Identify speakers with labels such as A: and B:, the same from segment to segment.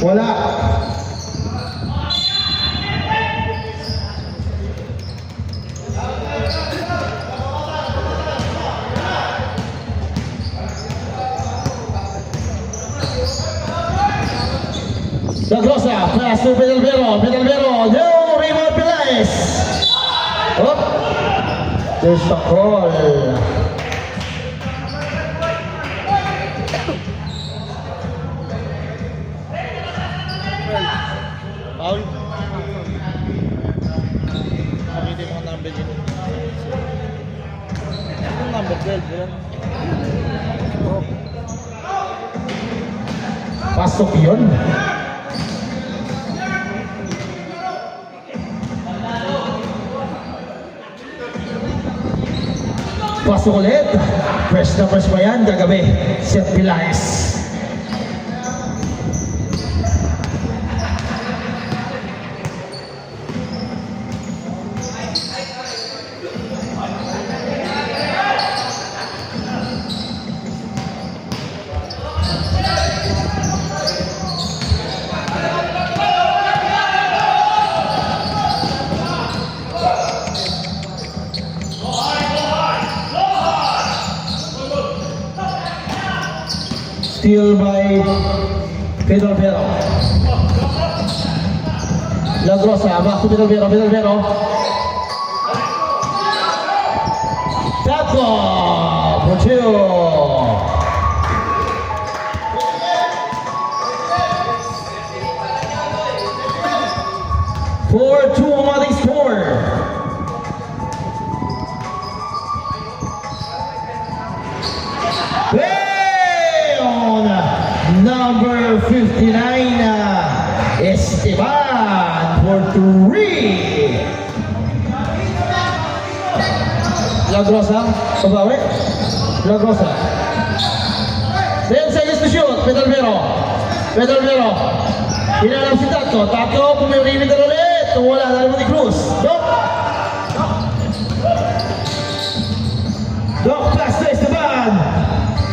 A: Wala. Dagrosa, pass to Pedalvero, no, Raymond Pelaez. Oh, there's a call.
B: Paul? Nakita mo ang number dito. Anong number 12 yan?
A: Pasok yun. Pasok ulit. Press na press pa yan. Gagabi. Seth Pelaez. Steal by Pedalvero. Lagrosa, back to Pedalvero. Taco, Portillo. For 2 ang ating score. Number 59, Esteban for 3. Lagrosa, pabawi. Lagrosa. 10 seconds to shoot. Pedalvero. Hinanap si Taco, pumimimit ulit. Wala na naman ni Cruz. Doc, pass to Esteban.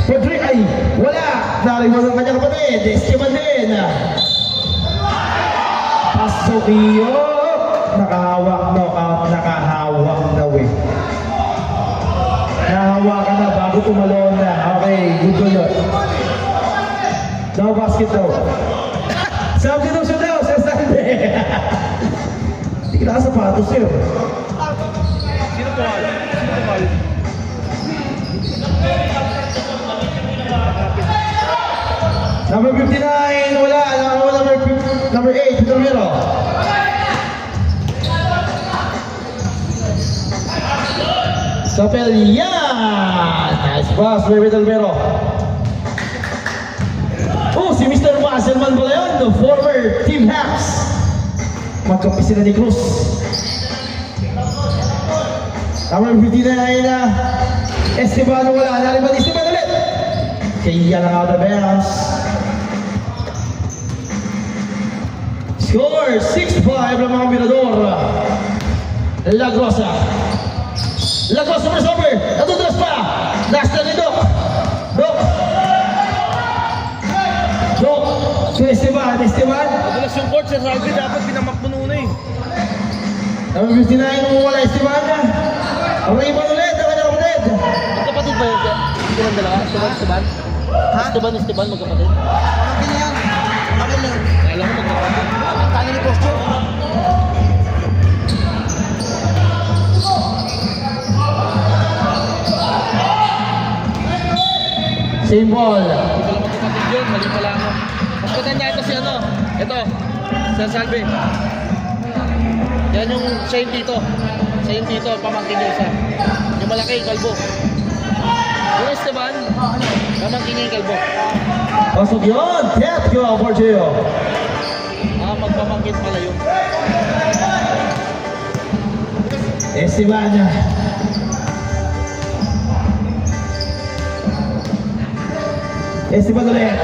A: For 3, ay, wala. Nariwan ang kanyang kapatid. Esteban din. Pasok iyo. Nakahawak daw eh. Nahawakan na bago tumalon na. Okay, good goal yun. No basket daw. Substitution daw sa Sunday. Hindi ka nakasapatos yun.
B: Sino Paul?
A: Number 59, wala. Number 8, Pedalvero. Sapel, yan! Nice pass by Pedalvero. Oh, si Mr. Wasserman pala yun, the former Team Hacks. Magkampi sila ni Cruz. Number 59, Esteban, wala. Naliman Esteban ulit. Kaya lang out of bounds. Score 6-5 ng mga Mirador. Lagrosa first over. Natutras pa. Last na ni Doc. To Esteban.
B: Madalas yung court sa Salvi, dapat pinamakpuno na eh.
A: Number 59 nung wala Esteban. Raymond ulit.
B: Magkapatid ba yun? Esteban dalawa? Esteban? Ha? Esteban magkapatid?
C: Pamangkin na yan. Pamangkin lang.
B: Alam mo magkapatid.
C: Kano ni Postyo?
A: Same ball.
B: Hindi pala magkapatid yun, mali pala ako. Mas matanda ito si ano? Ito, Sir Salvi. Yan yung siya yung tito, pamangkin niya isa. Yung malaki, kalbo. Yung Esteban, pamangkin niya yung kalbo.
A: Pasok yun. Tap ko, Portillo.
B: Magpamangkin pala yun.
A: Esteban. Esteban ulit.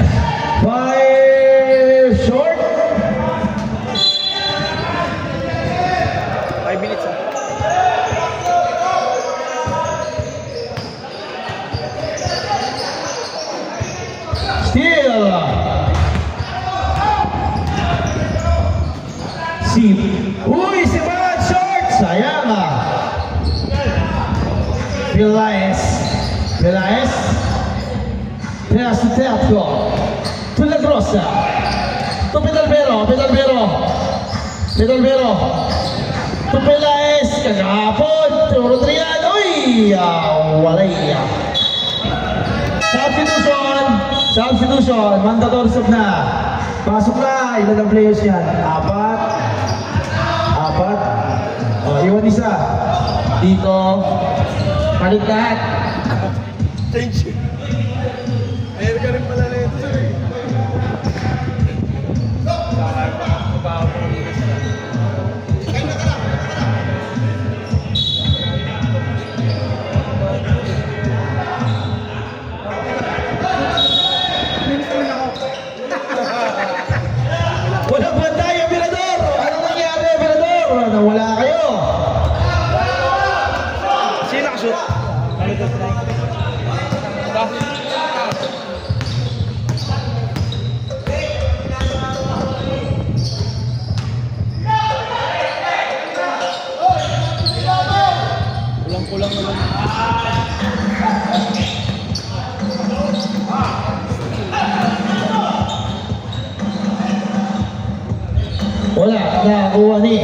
A: Fire short.
B: 5 minutes ah.
A: Steal. deep. Uy, si Brad Short! Sayang ah. Pelaez. Pelaez. Pelaez to Teatro. To La Grossa. To Pedalbero. Pedalbero. Pedalbero. To Pelaez. Kagapon. To Rodrigan. Uy! Walay. Substitution. Substitution. Mandatory sub na. Pasok na. Ilan ang players yan? Apat. Apat. O, iwan isa. Dito. Palit lahat.
B: Thank you. Ayun ka rin pala na ito eh.
A: Walang bantay ang Mirador! Anong nangyari, Mirador? Nawala kayo.
B: Sino nakashoot? Kulang-kulang naman.
A: Wala. Nakakuha ni.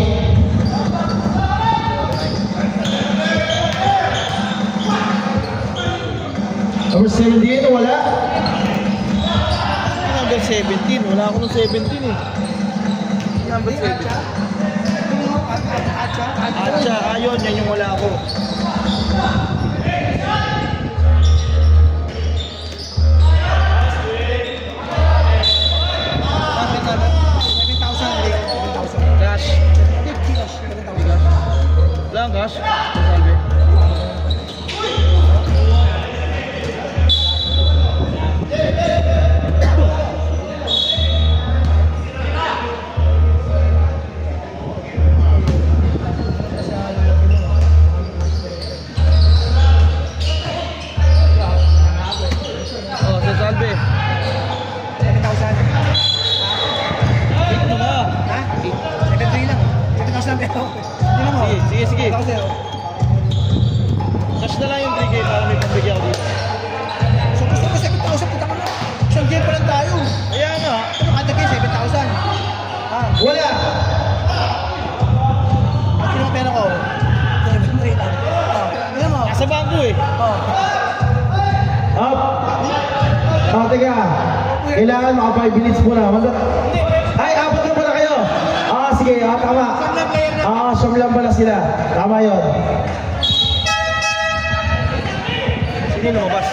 A: Number 17, wala.
B: Number 17. Wala ako ng 17 eh. Number 17. Atcha. Ayun, yan yung wala ako. Cash. Lang, cash. Salve. Oh, sa salve.
C: 7,000.
B: Ano ba?
C: Ha? 7,300 lang. 7,000 pero. Tingnan mo.
B: Sige.
C: 7,000.
B: Cash na lang yung 3K para may pambigyan ko dito.
C: So gusto ko 7,000. Puta ka na. Isang game pa lang tayo.
B: Kaya nga.
C: Ano kada game? 7,000. Ha?
A: Wala.
C: At sino ang pera ko? 7,300 lang. Tingnan mo.
B: Nasa bangko eh.
C: Oh.
A: Up. Teka. Kailangan maka 5 minutes muna. Ay, apat na pala kayo. Sige. Tama. Siyam lang pala sila. Tama yun.
B: Sige, lumabas.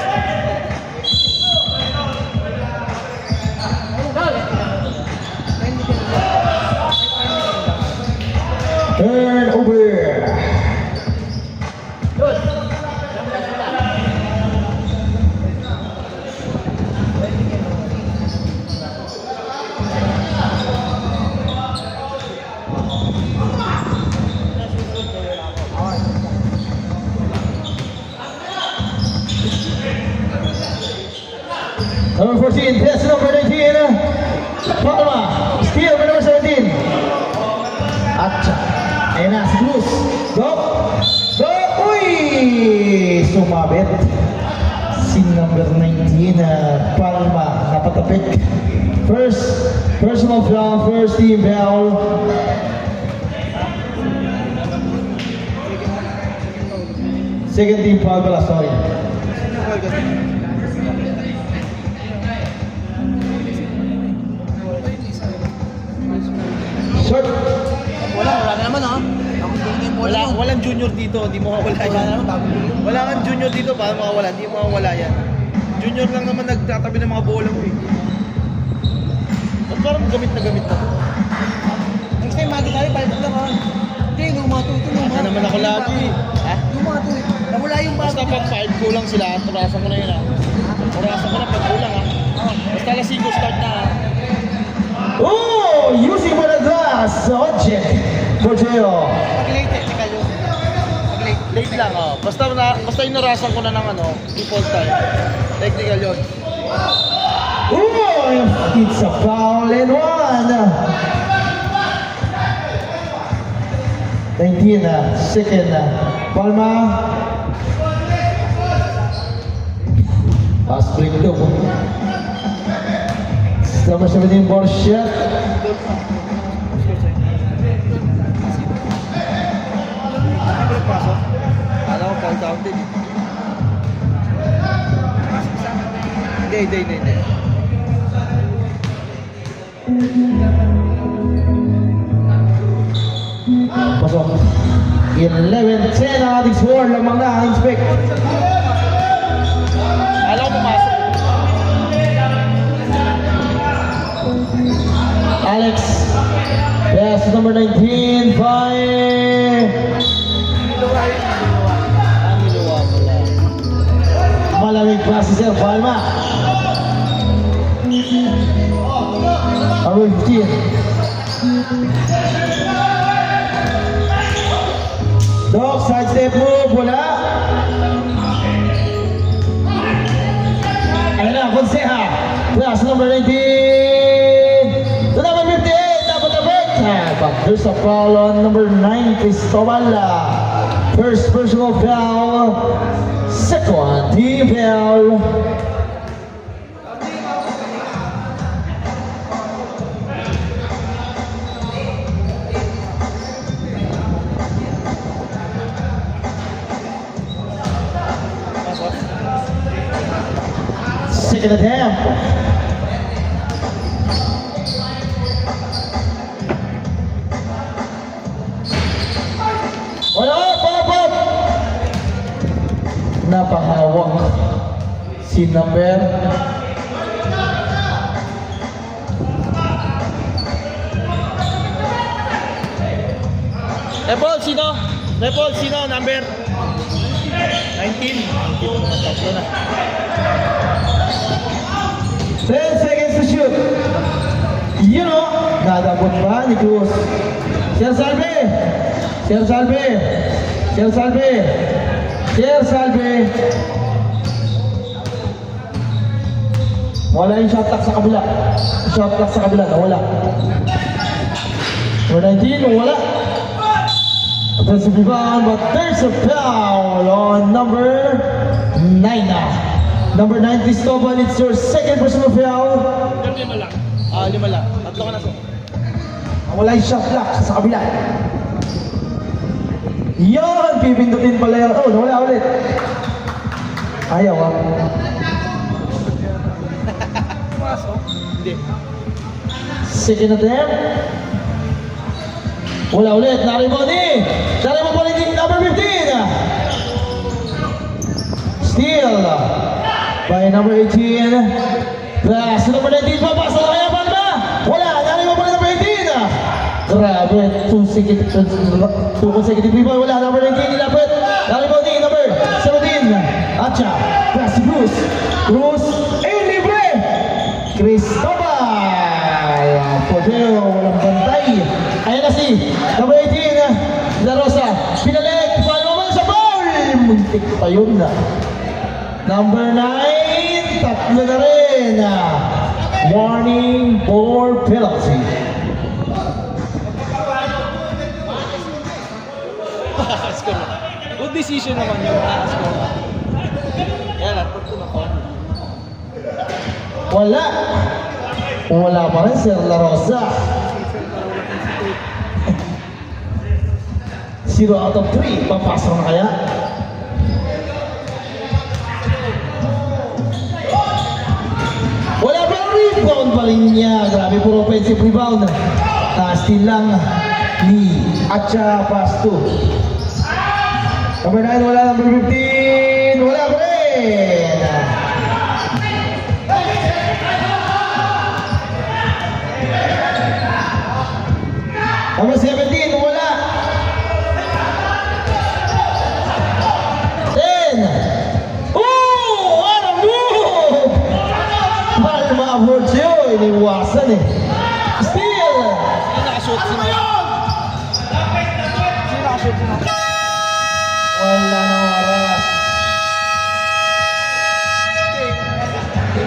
A: Turn over. Number 14, pass number 19. Palma, steal by number 17. Atcha. Ayan na, si Cruz. Go! Uy! Sumabit. Si number 19, Palma, napatapik. First, personal foul, first team foul. Second team foul pala, sorry. Short.
C: Wala na naman ha. Ako game mo lang.
B: Walang junior dito, hindi mawawala
C: Wala na
B: yan.
C: naman. Bago yun.
B: Wala kang junior dito, paano mawawala? Hindi mawawala yan. Junior lang naman nagtatabi ng mga bola mo eh. Ba't parang gamit na to?
C: Next time magi tayo, 5 lang ha. Hindi, lumato ito.
B: Ano naman ako lagi eh. Ha?
C: Lumato eh. Nawala yung bago.
B: Basta pag 5 kulang sila, turasan ko na yun ha. Turasan ko na pag kulang ha. Basta alas 5 start na ha.
A: Oh, using Manadas object for Jero.
C: Pag late, technical yun. Pag late.
B: Late lang oh. Basta inurasan ko na ng ano, default time. Technical yun.
A: Oh, it's a foul and one. 19, second, Palma. Pass break daw. Sama 17 ball shot.
B: Alam ko, count-counted. Hindi.
A: Pasok. 11-10 ang ating score. Lamang na, inspect.
B: Alam ko, pumasok.
A: Alex. Yes, number 19, fire.
B: Niluwa pala.
A: Malamig pa si Sir Palma. Number 15. Dog, side step move, wala. Ayun na, Fonseca. Class number 19. To number 58, dapat na break. But there's a foul on number 9, Cristobal. First personal foul. Second team foul. Second attempt. Wala, papap! Napahawak si number
B: Repol, sino? Number? 19. Tatlo na.
A: 10 seconds to shoot. You know, nadabot ba ni Cruz? Sir Salve! Sir Salve! Sir Salve! Sir Salve! Wala yung shot clock sa kabila. Shot clock sa kabila, nawala. Number 19, wala. Offensive rebound, but there's a foul on number 9. Number 9, Cristobal, it's your second personal foul.
B: Lima lang. Lima lang. Tatlo ka na sa.
A: Wala yung shot clock sa kabila. Yan! Pipindutin pala yan. Oh, nawala ulit. Ayaw,
B: Pumasok? Hindi.
A: Second attempt. Wala ulit. Nariboni. Nariboni din number 15. Steal by number 18. Pass to number 19. Papasa na kaya Palma. Wala. Nariboni number 18. Grabe. Two consecutive rebound. Wala. Number 19. Nilapit. Nariboni number 17. Acha. Pass to Cruz. Cruz. Libre. Cristobal. Podeo. Walang bantay. Ayan na si number 18, La Rosa. Pinalik, paano sa foul? Muntik pa yun na. Number 9, tatlo na rin. Warning for penalty.
B: Score na. Good decision naman yun. Score na. Yan, tatlo na ko.
A: Wala. Wala pa rin si La Rosa. 0 out of 3. Papasok na kaya? Wala pa rin rebound pa rin niya. Grabe, puro offensive rebound. Steal lang ni Acha Pasto. Number 9, wala. Number 15, wala pa rin. Number 17, wala. 10. Oh, what a move! Palma Borgio, iniwasan eh. Steal!
B: Sino nakashoot? Sino nakashoot?
A: Wala na oras.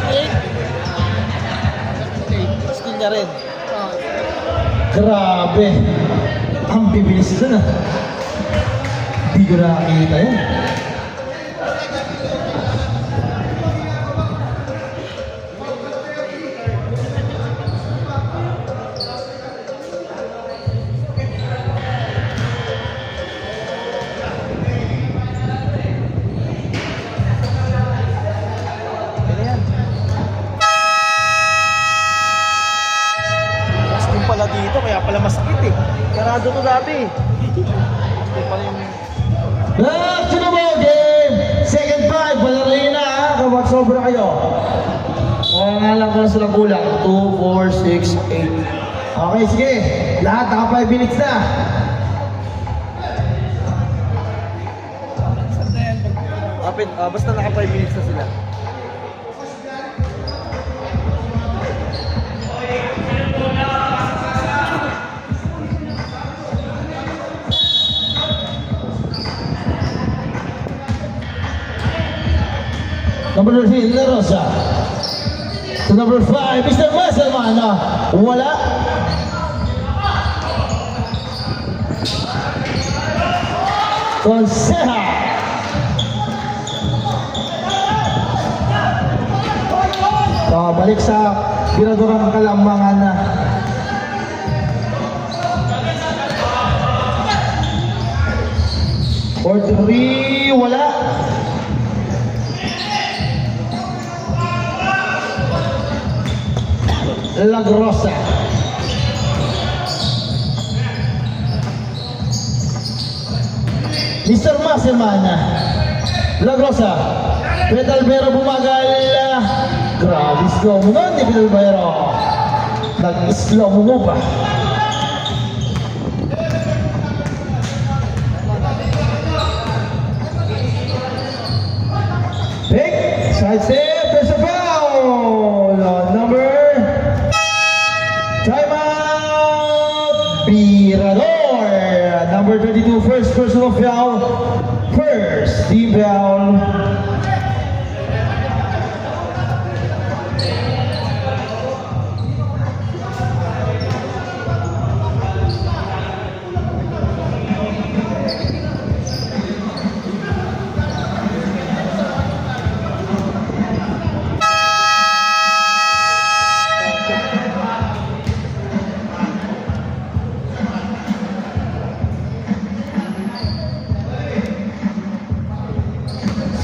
B: 8. Steal niya rin.
A: Grabe. Ang bibilis dun ah. Di ko nakakita yan.
C: Kaya yan. Mas din pala dito, kaya pala masakit eh.
B: Karado to dati. Ito pala yung...
A: Back to the ball game! Second five, palarin na ha, kapag sobra kayo. O nga lang kung silang kulang. 2, 4, 6, 8. Okay, sige. Lahat naka 5 minutes na.
B: Basta naka 5 minutes na sila.
A: Number 13, La Rosa. To number 5, Mr. Maselman. Wala. Conseja. Balik sa Tiradorang Kalambangan na. For 3, wala. Lagrosa. Mr. Maselman. Lagrosa. Pedalbero bumagal. Grabe, slow mo nun, di Pedalbero. Nag-slow mo ba? Pick, side step, there's a foul. Number, timeout, Pirador. Number 32, first personal foul. First team foul.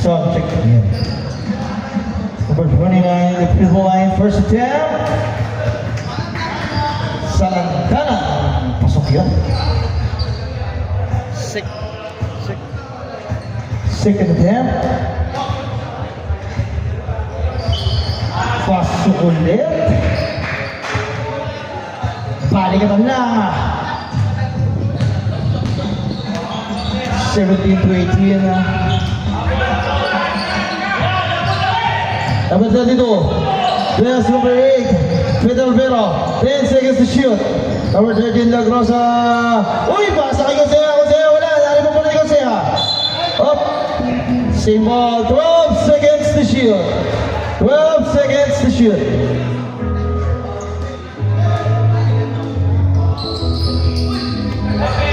A: So, check it again. Number 29, the field line, first attempt. Salantana. Pasok yun.
B: Sick.
A: Second attempt. Pasok ulit. Balikatan na. 17 to 18 na. Number 32, yes, number 8, Pedalbero, 10 seconds to shoot. Number 13, Lagrosa. Uy, pasa kay Conseja, wala, nari mo pala kay Conseja. Up, same ball, 12 seconds to shoot. 12 seconds to shoot.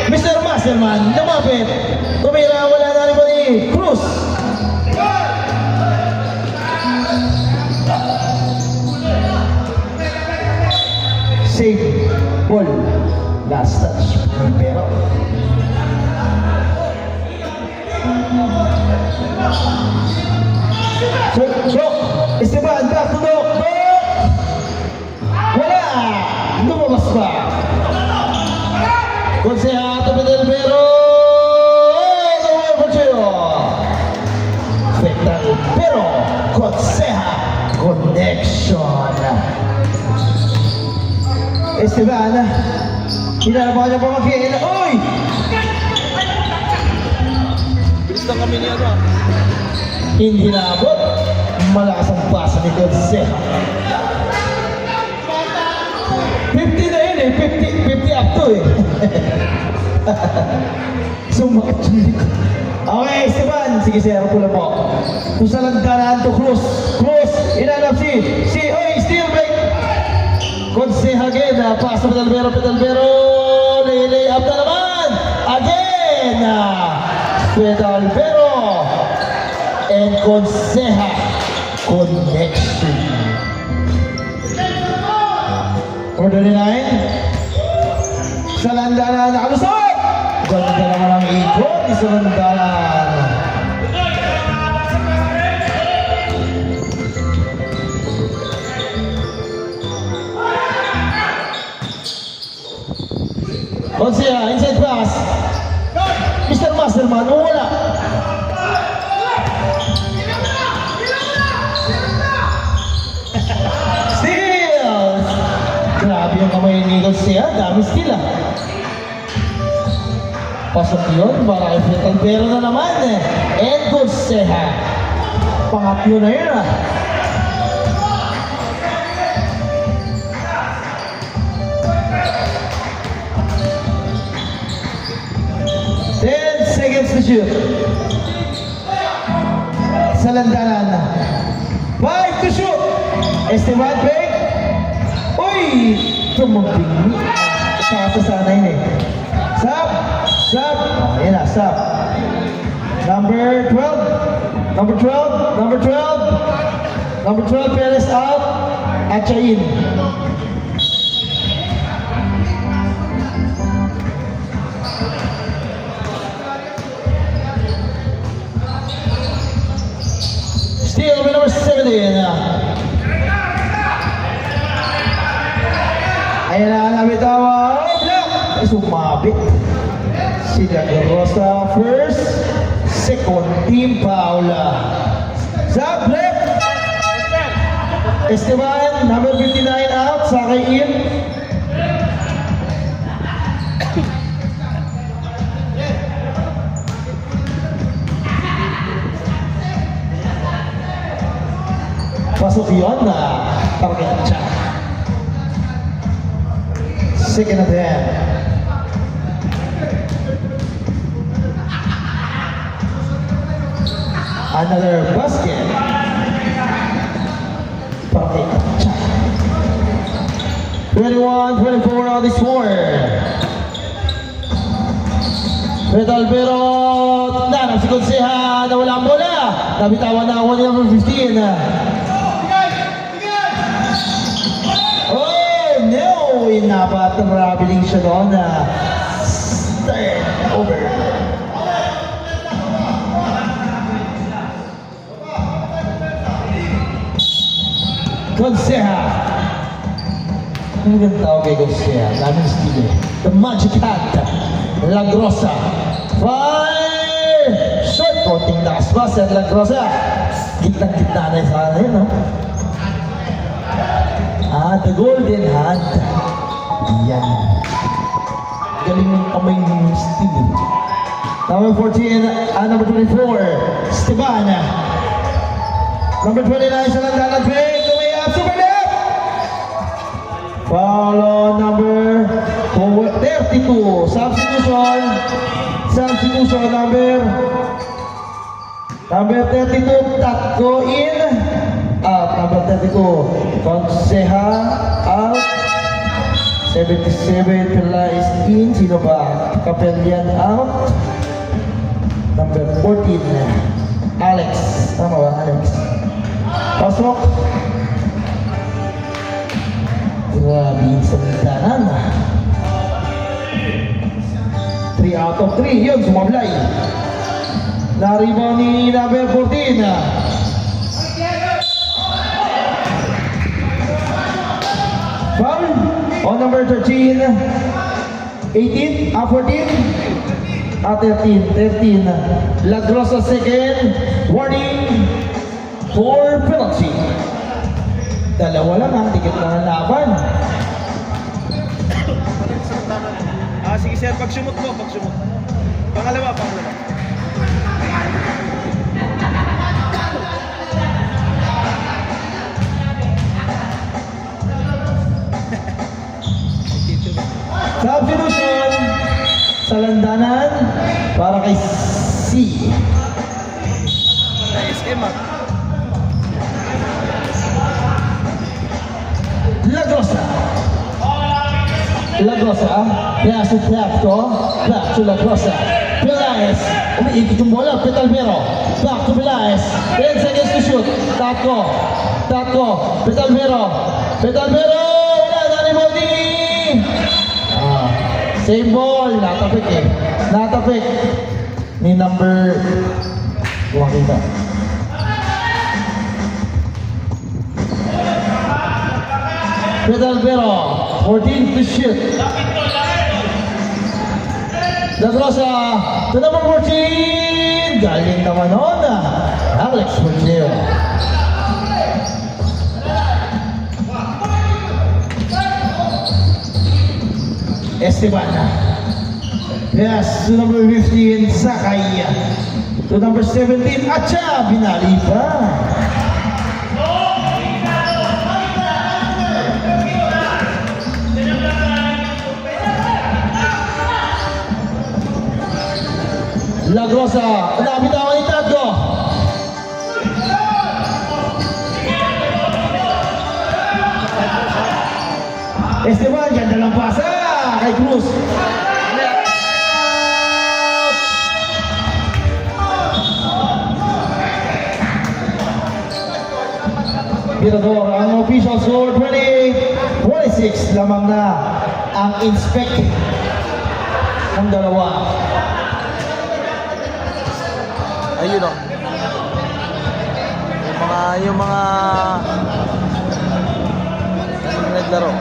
A: Mr. Maselman, lumapit. Tumira, wala na rin ba ni Cruz. Save ball. Last touch. Pero so, Esteban, back to Doc. Wala. Lumabas pa. Conseja to Pedalbero. Pedalbero. Conseja. Connection. Esteban, hinalabakan niya pamakin. Uy!
B: Bilis lang kami ni ano.
A: Hindi naabot. Malakas ang pasa ni Conseja. 50 na yun eh. 50 up to eh. Sumakit yung likod. Okay, Esteban. Sige, sir. Pula po. Kung sa lantanan to, Cruz. Cruz, inanap si, oy, steal break. Conseja again, pass to Pedalbero, lay up na naman! again. Pedalbero and Conseja connection. Number 29. Salandanan nakalusot. Ganda naman ang ikot ni Salandanan. Conseja, inside pass. Mr. Masterman, wala. Steal! Grabe yung kamay ni Conseja, dami steal ah. Pasok yun, para kay Pedalbero na naman eh. And Conseja. Pangatlo na yun ah. Seconds to shoot. Salandanan. 5 to shoot. Esteban Peg. Uy! Tumabing. Sasanay na eh. Sub. Sub. Oh, yan na. Sub. Number 12. Number 12. Number 12. Number 12. Perez out. Achain. Steal with number 17. Ayan na ang nabitawa. Oh, block! Ay, sumabit. Sila Rosa first. Second team Paula. Zap left. Esteban, number 59 out. Sakay in. Pasok yun na target. Second attempt. Another basket. Target. 21-24 on the score. Pedalbero na si Conseja na wala ang bola. Nabitawan na ako ni number 15. No! Napaka-traveling siya doon na start over. Conseja. Ang ganda tawag kay Conseja. Daming stile. The Magic Hat. La Grossa. Fire! Shot! Konting lakas ba sa La Grossa? Gitna-gitna na yung sana yun, ha? The golden hand. Yan. Galing ng kamay ng steel. Number 14, number 24, Esteban. Number 29, Salandanan Drake. Way up, super left. Follow number 32. Substitution. Substitution number 32, Tatko in. Out, number 32, Conseja out. 77, Pila is in. Sino ba? Capellian out. Number 14, Alex. Tama ba, Alex? Pasok. Grabe sa mintanan. 3 out of 3. Yun, sumablay. Naribaw ni number 14. Foul on number 13, 18, 14, 13, La Grossa second, warning, for penalty. Dalawa lang ang tikit na laban.
B: Sige sir, pagsumot mo, pagsumot. Pangalawa.
A: Substitution, Salandanan para kay C.
B: Nice game,
A: La Grossa. La Grossa, pass to La Grossa. Villaes. Umiikot yung bola. Petalvero. Back to Villaes. 10 seconds to shoot. Tatko. Petalvero. Wala. Dani Bodi. Same ball. Natapik eh. Ni number... Huwag kita. Petalvero. 14 to shoot. La Rosa, to number 14! Galing naman nun, Alex Moneo. Esteban. Yes, to number 15, Sakay. To number 17, Acha, binali pa. La Grosa, nabitawan ni Tadgo. Esteban, ganda lang pasa kay Cruz. Tirador, ang official score 26 lamang na ang inspect ng dalawa.
B: Ayun o. Yung mga naglaro.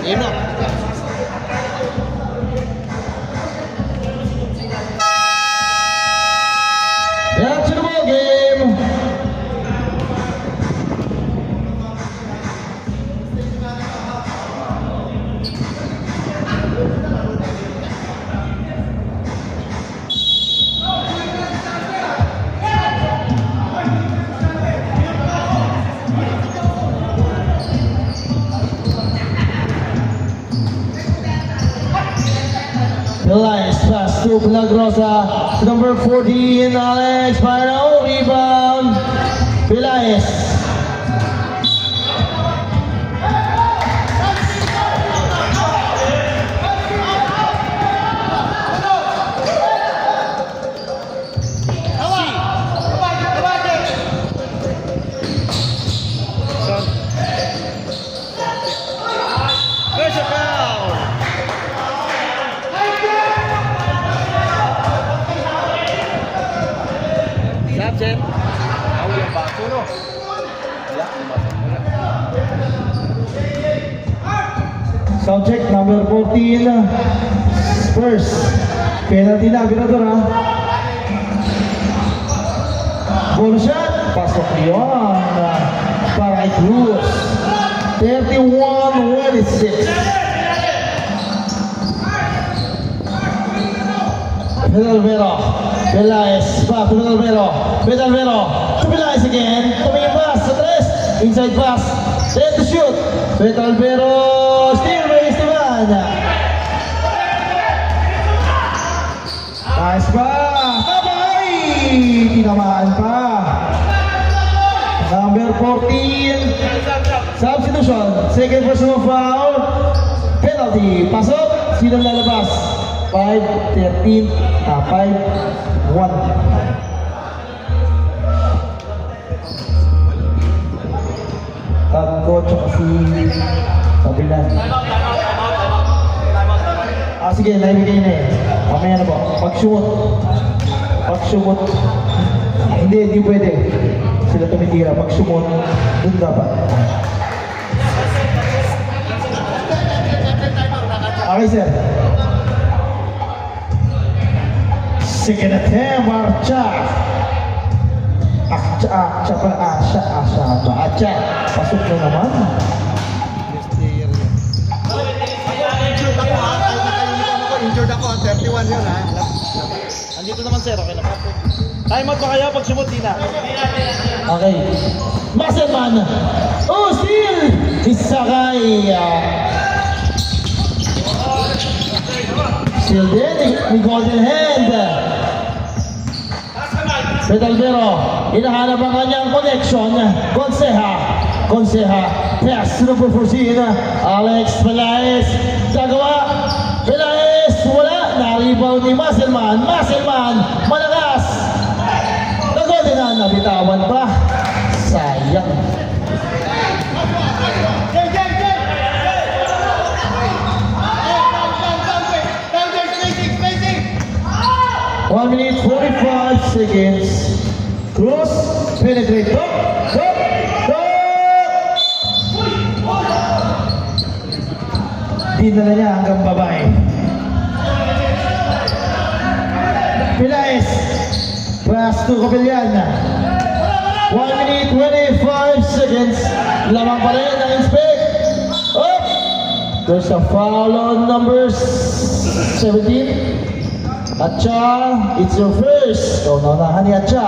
B: Yun o.
A: Yan, sino mo game? Villaes pass to Milagrosa. Number 14, Alex Pino. Rebound. Villaes.
B: Pressure foul! Lapsen. Ako yung baso, no?
A: Sound check, number 14. Spurs. Penalty na, Virador ha. Ball shot. Pasok yun. Para kay Cruz. 31-26. Petalvero. Villaes. Back to Petalvero. To Villaes again. Tumingin pass sa tres. Inside pass. Set to shoot. Petalvero. Steal by Esteban. Nice pa. Tabay. Tinamaan pa. Number 14. Substitution. Second personal foul. Penalty. Pasok. Sino lalabas? 5-13. 5-1. Tatko tsaka si Kabilan. Sige, naibigay na eh. Mamaya na po. Pag-shoot. Hindi pwede. Sila tumitira. Pag-shoot, dun dapat. Okay, sir. Second attempt, Archa. Archa. Pasok na naman.
C: Injured ako, 31 yun ha.
B: Andito naman sir, okay lang. Time out ba kayo pag sumot di na?
A: Okay. Maselman. Oh, steal! Isakay. Steal din ni Golden Hand. Petalvero. Hinahanap ang kanyang connection. Conseja. pass to number 14, Alex Pelaez. Gagawa. Pelaez, wala. Na-rebound ni Musselman. Musselman, malakas. Nagod na, nabitawan pa. Sayang.
C: Down,
A: 1 minute 45 seconds. Cross, penetrate. Go, go, go! Dinala niya hanggang babae. Pelaez. Pass to Capellan. 1 minute 25 seconds. Lamang pa rin ang inspect. Oh! There's a foul on number 17. Atcha, it's your first. So, naunahan ni Atcha.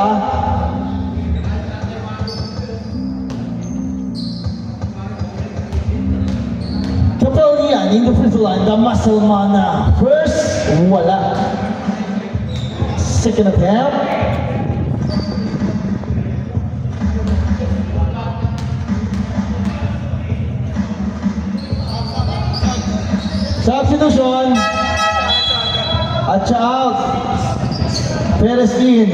A: Capellan in the free throw line. The Musselman first. Wala. Second attempt. Substitution. Atcha out. Perez in.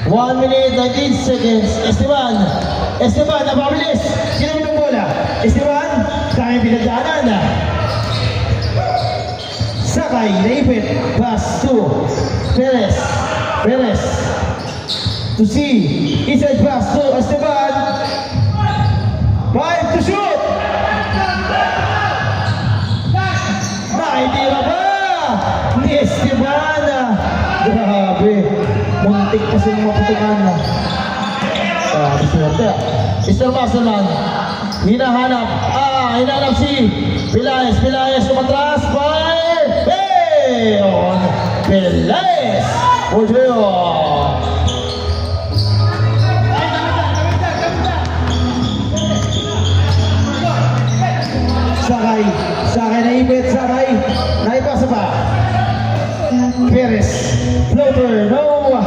A: One minute, 19 seconds. Esteban. Esteban, napabilis. Sino mo ng bola? Esteban, kaya pinagdaanan. Sakay, naipit. Pass to Perez. Perez. To C. Inside pass to Esteban. 5 to shoot! Naitira pa! Ni Esteban! Grabe! Muntik kasi maputukan. Grabe swerte. Mr. Musselman, hinahanap. Hinahanap si Pelaez. Pelaez umatras. Fire! Hey! On Pelaez! Orteo! Sakay, Sakay naipit, Sakay, naipasa pa. Perez, floater, no.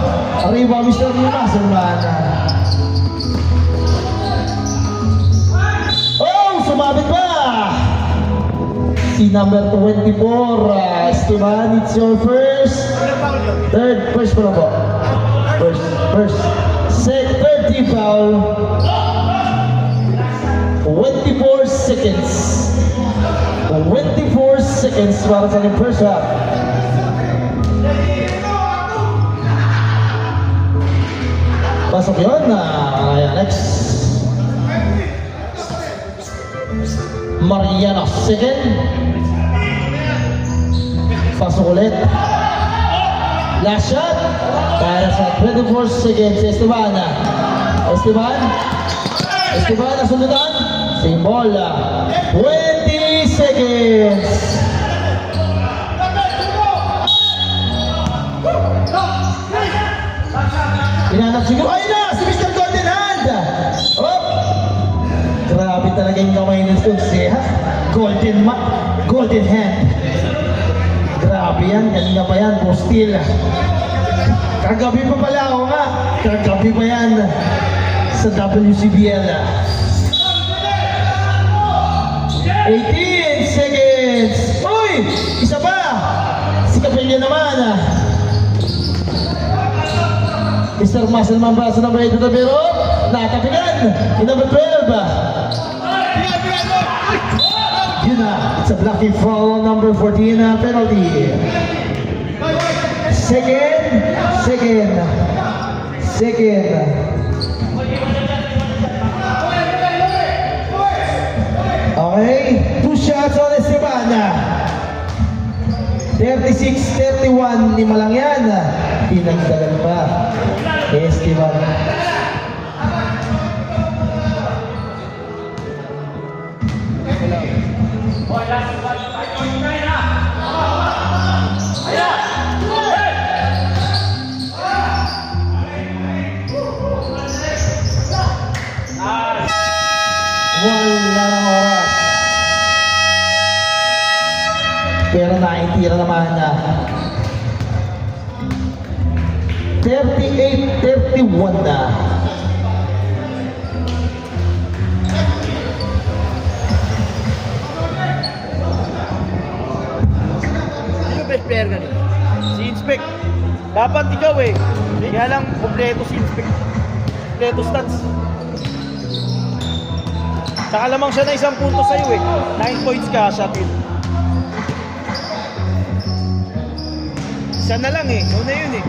A: Arriba, Mr. Musselman. Oh, sumabit pa. Si number 24, Esteban, it's your first. First pa na po. First. Third team foul. 24 seconds. 24 seconds para sa ating first half. Pasok yun. Next. Mariano, second. Pasok ulit. Last shot. Para sa 24 seconds. Esteban. Esteban, nasundutan. Same ball. 20 seconds. Hinanap siguro. Ay na! Si Mr. Golden Hand! Oh! Grabe talaga yung kamay ng Sunse, ha? Golden Hand. Grabe yan. Kanina pa yan. Postil. Kagabi pa pala ako nga. Kagabi pa yan. Sa WCBL. 18 seconds. Uy! Isa pa! Si Capellan naman. Mr. Musselman para sa number 8 na pero natapigan. Yung number 12. Yun na. It's a blocking foul on number 14 penalty. Second. Okay, 2 shots on Esteban. 36-31, 5 lang yan. Pinagdagan pa. Esteban. Wala ng oras. Pero naitira naman na. 38-31 na.
B: Sino best player ganito? Si Inspect. Dapat ikaw eh. Kaya lang, kompleto si Inspect. Kompleto stats. Saka lamang siya na 1 punto sa'yo eh. 9 points ka, shot in. Isa na lang eh. Una yun eh.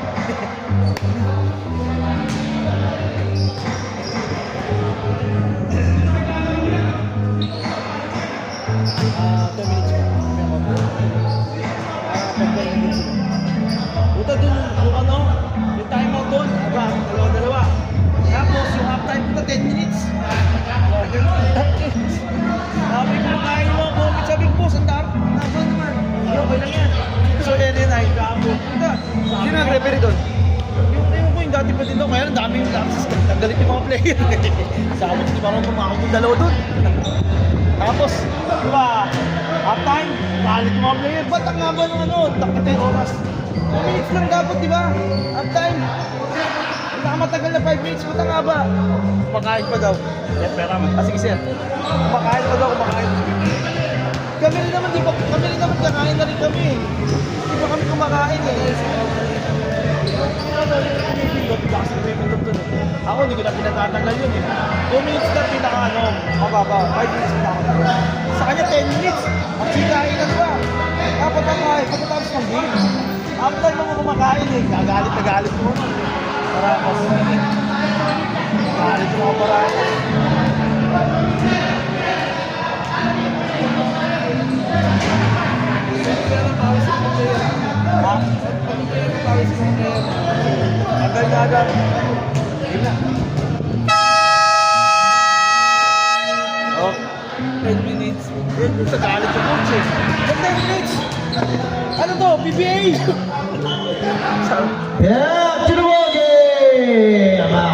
B: Puta dun, yung ano, yung timeout dun, aba, dalawa-dalawa. Tapos yung halftime puta, 10 minutes. Sabi ko, kain mo ako, sabi ko, ang dami. Nasa naman. Okay lang yan. So, area 9, gapo. Puta, sino ang referee dun? Yung dati pa din doon, kaya ang dami yung lapses. Tanggalit yung mga player. Sabi ko, di ba naman pumakot yung dalawa dun? Tapos, di ba, halftime, galit yung mga player. Ba't ang haba ng ano, takot 10 oras? 2 minutes lang dapat, di ba? Halftime. Matagal na 5 minutes, ba't ang haba? Kumakain pa daw. Yan, pera man. Sige, sir. Kumakain pa daw, kumakain. Kami rin naman, di ba? Kami rin naman kakain na rin kami. Di ba kami kumakain eh? Ako, hindi ko na pinatatanggal yun eh. 2 minutes na pinaka ano, mababa. 5 minutes pinaka. Sa kanya 10 minutes. Ang sikain na ba? Dapat ang pagkatapos ng game. After mo kumakain eh, gagalit na galit mo. Parakas. Galit mo ako parakas. Ha? Agad na agad. Yun na. Oh, 10 minutes. Sa galit yung coach eh. 10 minutes! Ano to? PBA!
A: Yeah, Chinuwagi! Ama.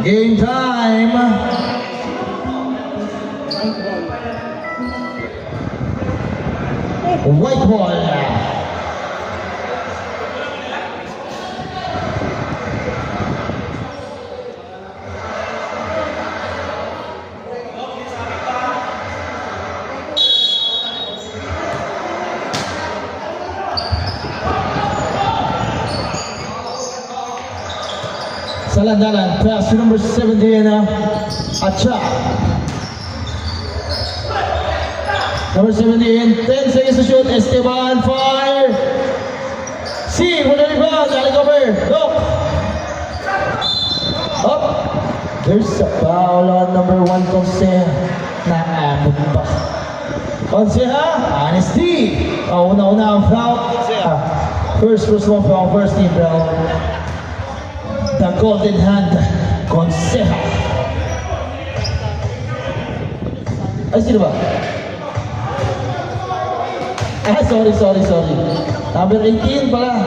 A: Game time. White ball. Salandalan, pass to number 17, Acha. Number 17, 10 seconds to shoot, Esteban, fire. C, for the rebound, Alec over, look. Up. There's a foul on number 1, Conseja. Naabot pa. Conseja, honesty. Una-una ang foul. First one foul, first team foul. The golden hand, Conseja. Ay, sino ba? Sorry. Number 18 pala.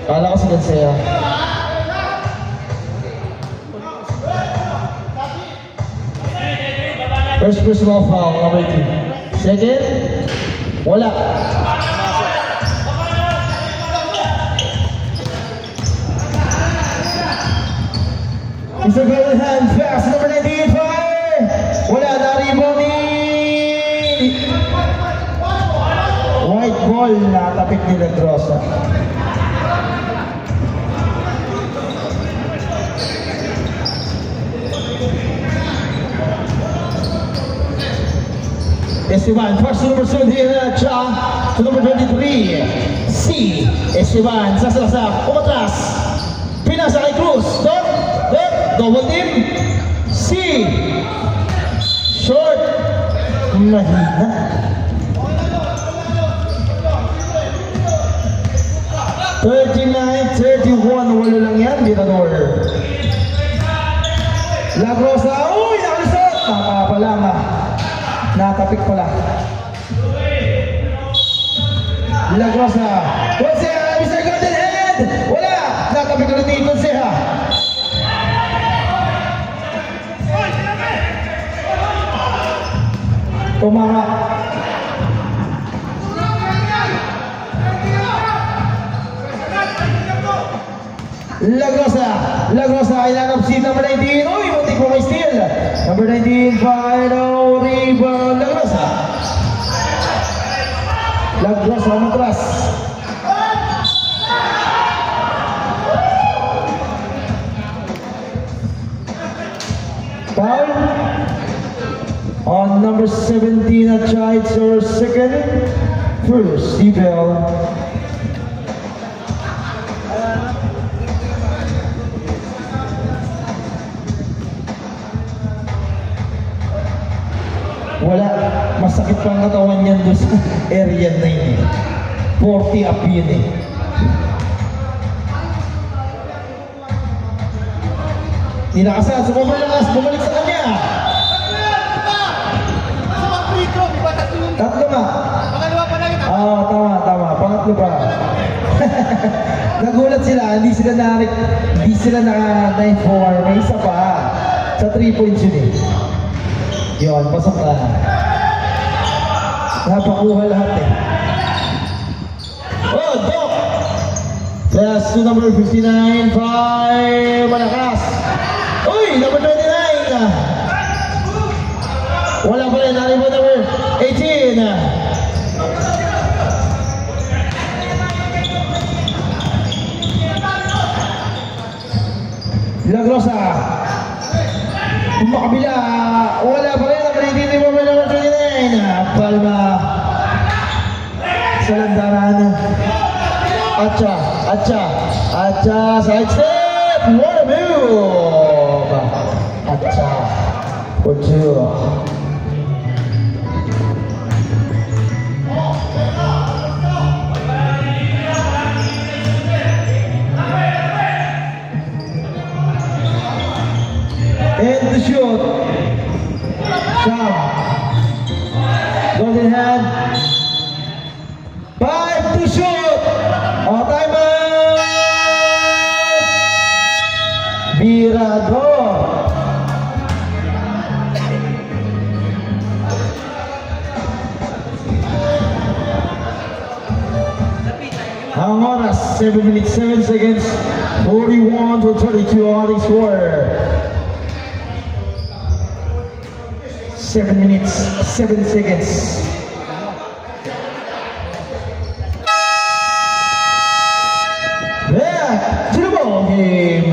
A: Kala ko si Conseja. First personal foul, number 2. Second, wala. It's a golden hand, fast, number 19, fire! Wala na rebound ni... White ball, natapik ni Legrosa. Esteban, first number 17, Cha, to number 23, C. Esteban, sasalasa, umatras. Pinasa kay Cruz, double team, C. Short, mahina. 39-31, walo lang yan, Ditador. Lagrosa, uy, nakalisot! Tama pala nga. Nakapik pala. Lagrosa, what's it? Mr. Golden Head! Wala! Natabi ko na ni Conseja. Tumama. Lagrosa, kailangan si number 19. Uy, muntik po may steal. Number 19, final rebound, Lagrosa. Lagrosa, matras. Foul on number 17 at Chides or second. First, Steve-El. Wala, masakit pa ang katawan niyan doon sa area na yun eh. 40 up yun eh. Tinakasan, bumalik sa kanya. Tatlo nga.
C: Pangalawa pa lang.
A: Tama. Pangatlo pa. Nagulat sila, hindi sila na-4. May isa pa. Sa 3 points yun eh. Yun, pasok na. Napakuha lahat eh. Oh, Doc! Pass to number 59, 5, malakas. Uy, number 29. Wala pa rin, nari mo number 18. Lagrosa. Makabila, wala pa rin ang pinitili mo by number 29. Palma. Sa landaran. Atcha, side step. What a move. Atcha. For 2. And the shoot. Shot. Golden hand. 5 to shoot. All time out. Virador. Ang oras, 7 minutes, 7 seconds. 41 to 32 on the score. 7 minutes, 7 seconds. Back to the ball game.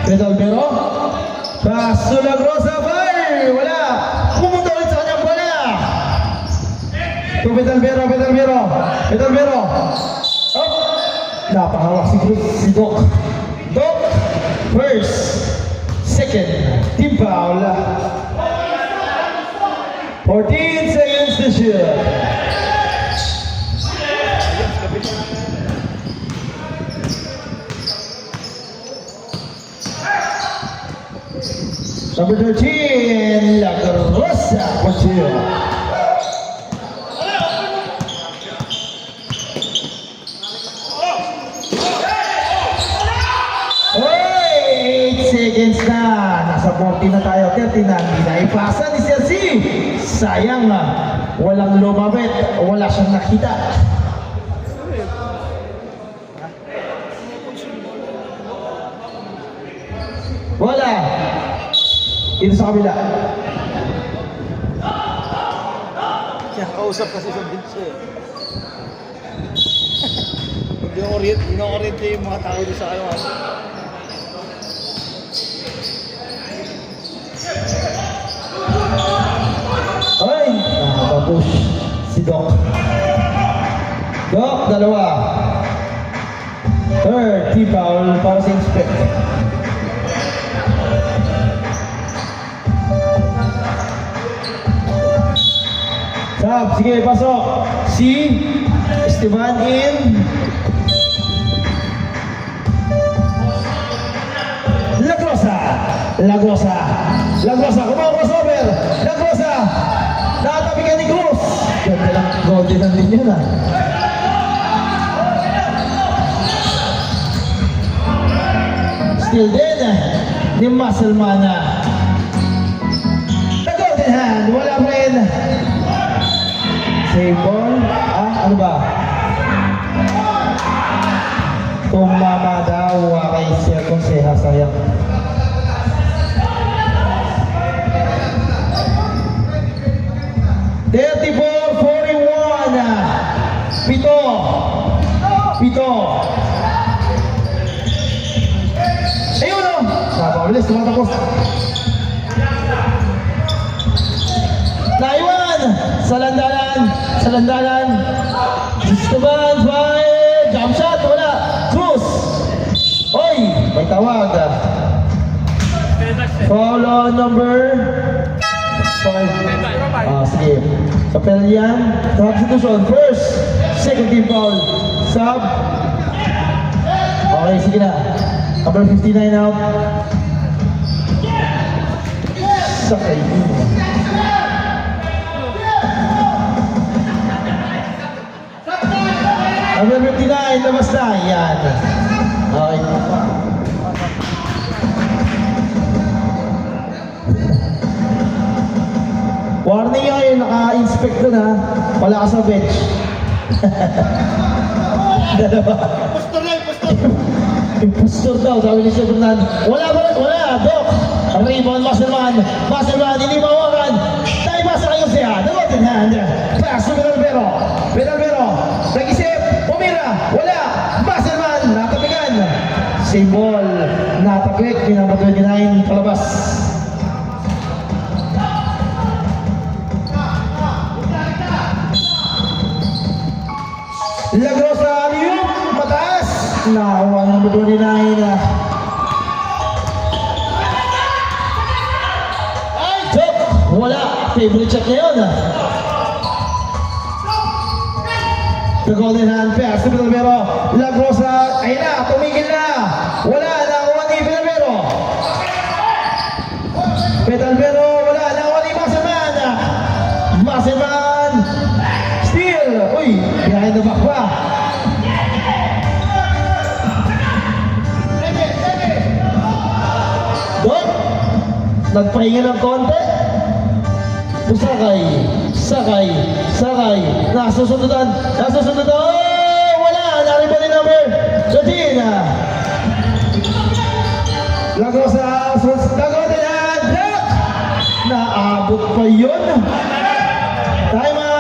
A: Pedalbero. Pass to Lagrosa. Fire! Wala! Pumunta ulit sa kanyang bola! To Pedalbero. Oh! Napahawak si Doc. Doc, first. Second, team foul. 14 seconds to shoot. Number 13, Lagrosa for 2. Wait, seconds na. Nasa 40 na tayo. 30 na. Hindi na ipasa ni Chelsea. Sayang na. Walang lumabit. Wala siyang nakita. Wala. Dito sa kabila.
C: Siya, kausap kasi sa bench eh. Ino-orient yung mga tao doon sa ano.
A: Ay! Nakapush si Doc. Doc, dalawa. Third, team foul para sa inspect. Sab, sige, pasok. Si Esteban in. Lagrosa. Lagrosa. Lagrosa, kumawa crossover. Lagrosa. Nakatabi ka ni Cruz. Ganda lang, golden ang din yun ah. Still din ni Muscleman. The golden hand, wala pa rin. Save ball. Ano ba? Tumama daw kay Sir Conseja, sayang. Pito. Ayun o. Napakabilis, tumatapos. Naiwan. Sa landanan. Esteban, fire. Jump shot, wala. Cruz. Oy, may tawag. Foul on number 5. Sige. Kapelian, substitution. First, second team foul. Sub. Okay, sige na. Number 59 out. Sakay. Number 59, labas na. Yan. Okay. Warning yun, naka-inspect doon ha. Wala ka sa bench. Dalawa. Impostor daw, sabi ni Sir Fernando. Wala, Doc. Ang rebound, Muscleman, hindi mawagan. Tayo ba sa kayo siya? The golden hand. Pass to Pedalbero. Nag-isip, pumira. Wala. Muscleman, natapigan. Same ball. Natapik, number 29, palabas. Lagrosa, aliyup, mataas. Nakuha ng number 29. Ay, joke! Wala. Favorite shot na yun. The golden hand pass to Pedalbero. Lagrosa, ayun na, tumigil na. Wala, nakuha ni Pedalbero. Wala, nakuha ni Muscleman. Steal. Uy, behind the back pa. Doon, nagpahinga ng konti. Sakay. Nasusundutan. Oh, wala. Nariba ni number 13. Lagrosa, golden hand. Block. Naabot pa yun. Time out.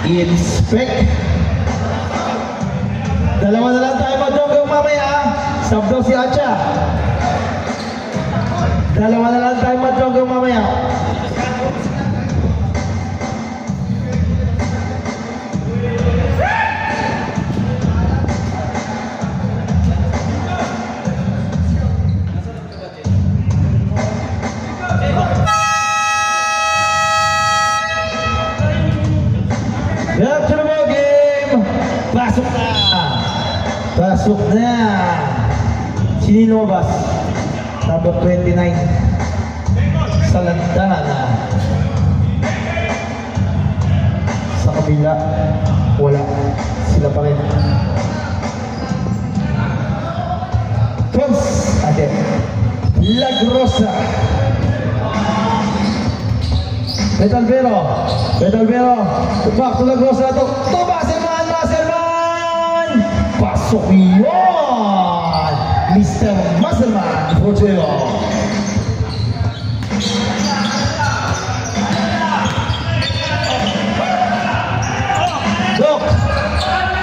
A: Inspect. Dalawa na lang tayo mag-jogger mamaya. Sub daw si Acha. Dalawa na lang tayo mag-jogger mamaya. Back to the ball game. Pasok na. Sino lumabas? Number 29. Sa landanan na. Sa kabila, wala. Sila pa rin. Cons, ate. Lagrosa. Pedalbero. Back to Lagrosa. To Muscleman. Pasok yun. Mr. Muscleman. Porteo. Dok.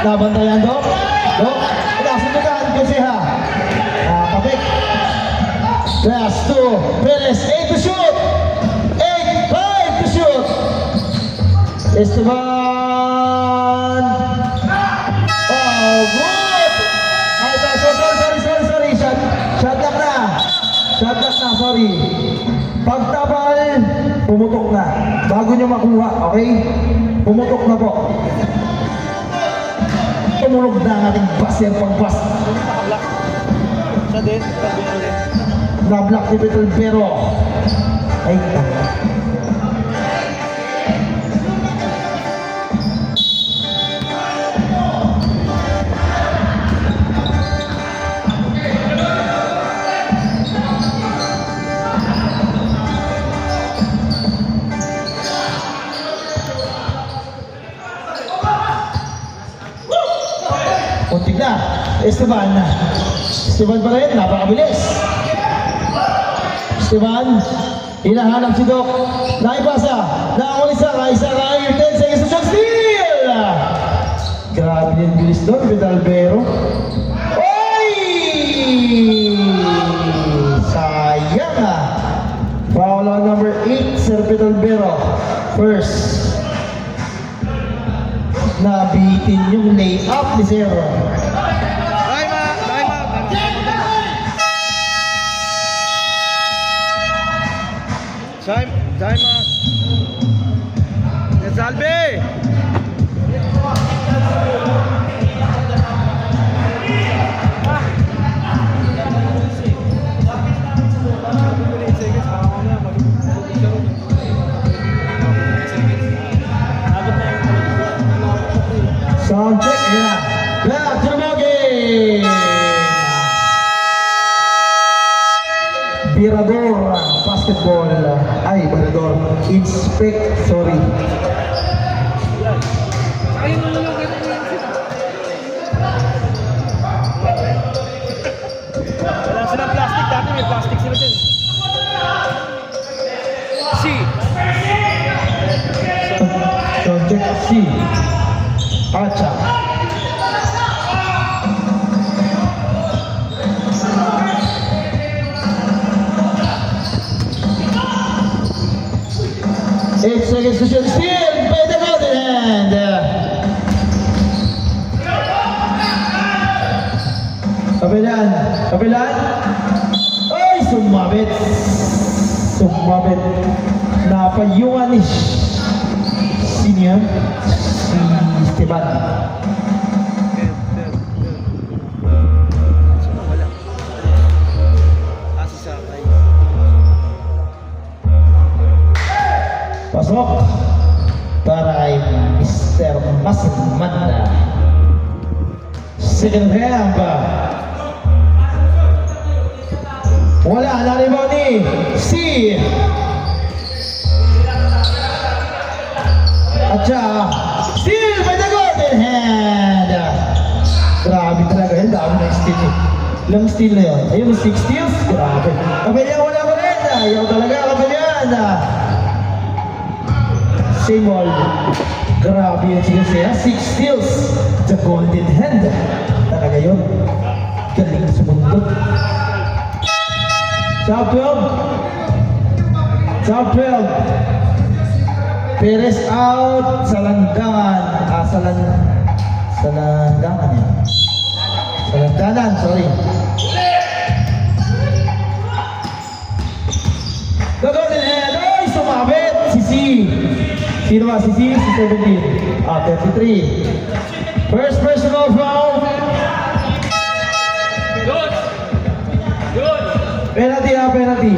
A: Nabantayan, Dok. Nakasundukan kasi ha. Kapit. Pass to Perez. 8 to shoot. 8-5 to shoot. Esteban. Oh, good. Sorry. Shot lock na, sorry. Pagtabal. Pumutok na. Bago nyo makuha, okay? Pumutok na po. Tumunog na ang ating baser pang-bas.
C: Nakablock. Siya din. Sabi ko din.
A: Na-block ni Betel pero. Ay, tanga. Puntik na. Esteban. Esteban pa rin. Napakabilis. Esteban. Hinahanap si Doc. Naipasa. Nakakuli sa kay 10 seconds to shot steal. Grabe yung bilis doon. Vidalbero. Oy! Sayang ah. Foul on number 8. Sir Vidalbero. First. Nabitin yung layup ni Sir.
B: Time out. Salve!
A: Sound check. Ayan na. Back to the ball game. Birador basketball. Ay, Birador. Inspect. Sorry.
C: Wala silang plastic. Dati may plastic sila dyan.
A: Sound check. C. Acha. Eight seconds to shoot. Steal by the golden hand. Kapilan. Kapilan. Ay, sumabit. Sumabit. Napayungan ni sino yan? Si Esteban. Pasok para kay Mr. Masinmanda. Second half. Wala, naribaw ni si Atcha. Steal by the golden hand. Grabe talaga yun. Dami na steal eh. Ilang steal na yun? Ayun, 6 steals. Grabe. Kapilyan, wala ko rin. Ayaw talaga, kapilyan. Same all. Grabe yun siya. 6 steals. The golden hand. Talaga yun. Galing sa mundo. Top 12. Top 12. Perez out sa landangan. Sa landangan yan. Sa landanan, sorry. The golden hand. Ay, sumabit. Si C. Sino ba? Si C? Si 17. 33. First personal foul.
B: Good! Good!
A: Penalty ha, penalty.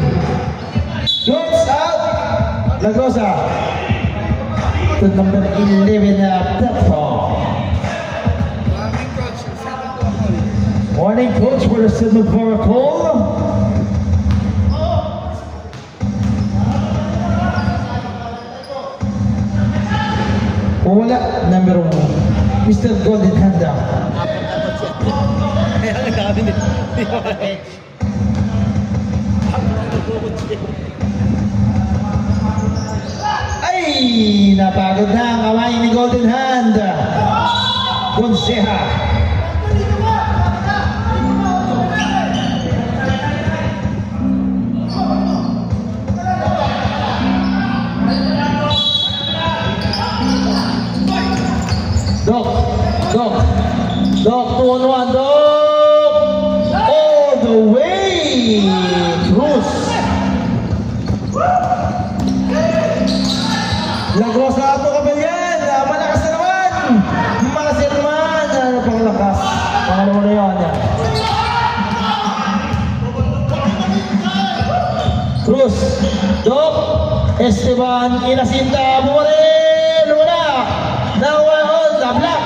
A: Goods out. Lagrosa. To number 11 na platform. Warning coach for the signal for a call. Wala, number 1. Mr. Golden Hand down.
C: Kaya ang dami nito.
A: Ay, napagod na ang kamay ni Golden Hand. Conseja. Doc, 2-on-1, Doc! All the way! Cruz! Lagos na ito kami yan. Malakas na naman. Malakas naman. Ano pang lakas? Pangalawa na yun. Cruz. Doc. Esteban. Inasinta. Bumaril. Wala. Now on the block.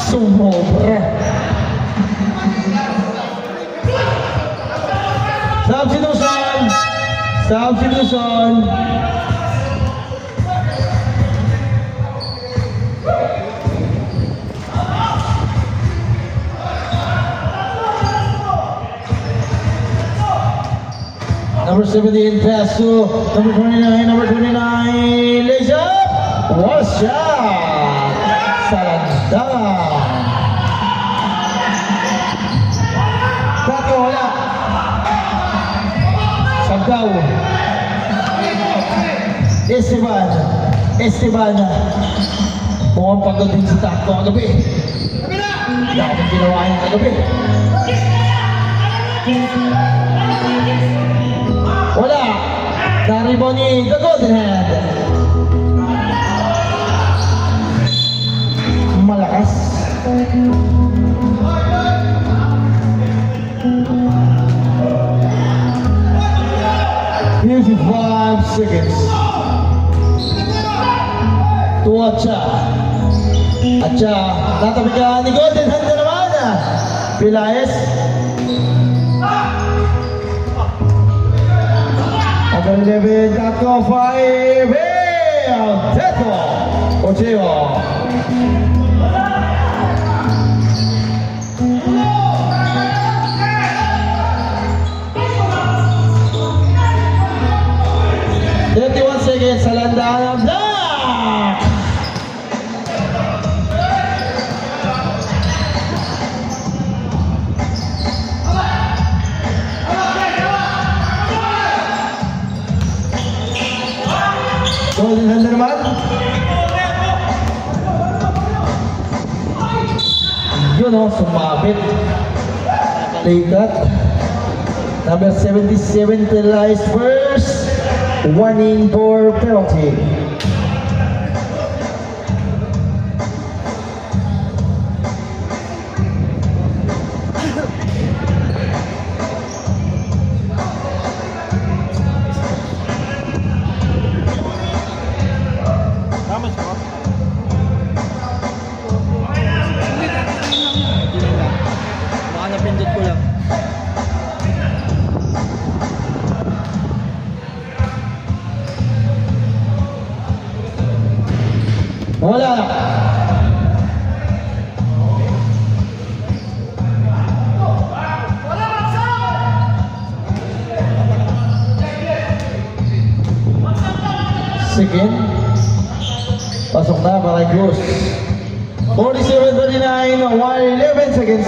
A: Sumobra. Substitution. Substitution. Number 17 pass to number 29. Number 29 lays up. What a shot! Salandang. Tato wala. Sabdaw. Esteban. Esteban. Mukhang pagod din si Tato kagabi. Wala akong ginawa yung kagabi. Wala. Naribaw ni The Golden Hand. Malakas. $55 seconds. To Acha. Acha. Natabi ka ni Golden Hand na naman. Pilaes. Number 11, Tato 5. Teto. Ocheo. Seconds, Salandang ng block! Golden Hand na naman. Yun o, sumabit. Take that. Number 77, penalized first. Warning for penalty.
B: Baka napindot ko lang.
A: Wala. Second. Pasok na para Cruz. 47-39, 11 seconds.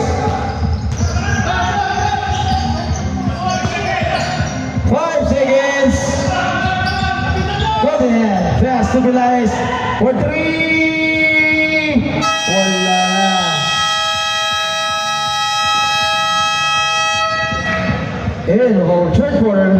A: 5 seconds. Golden Hand. Fast to Pilaes. For 3. Wala na. And our third quarter.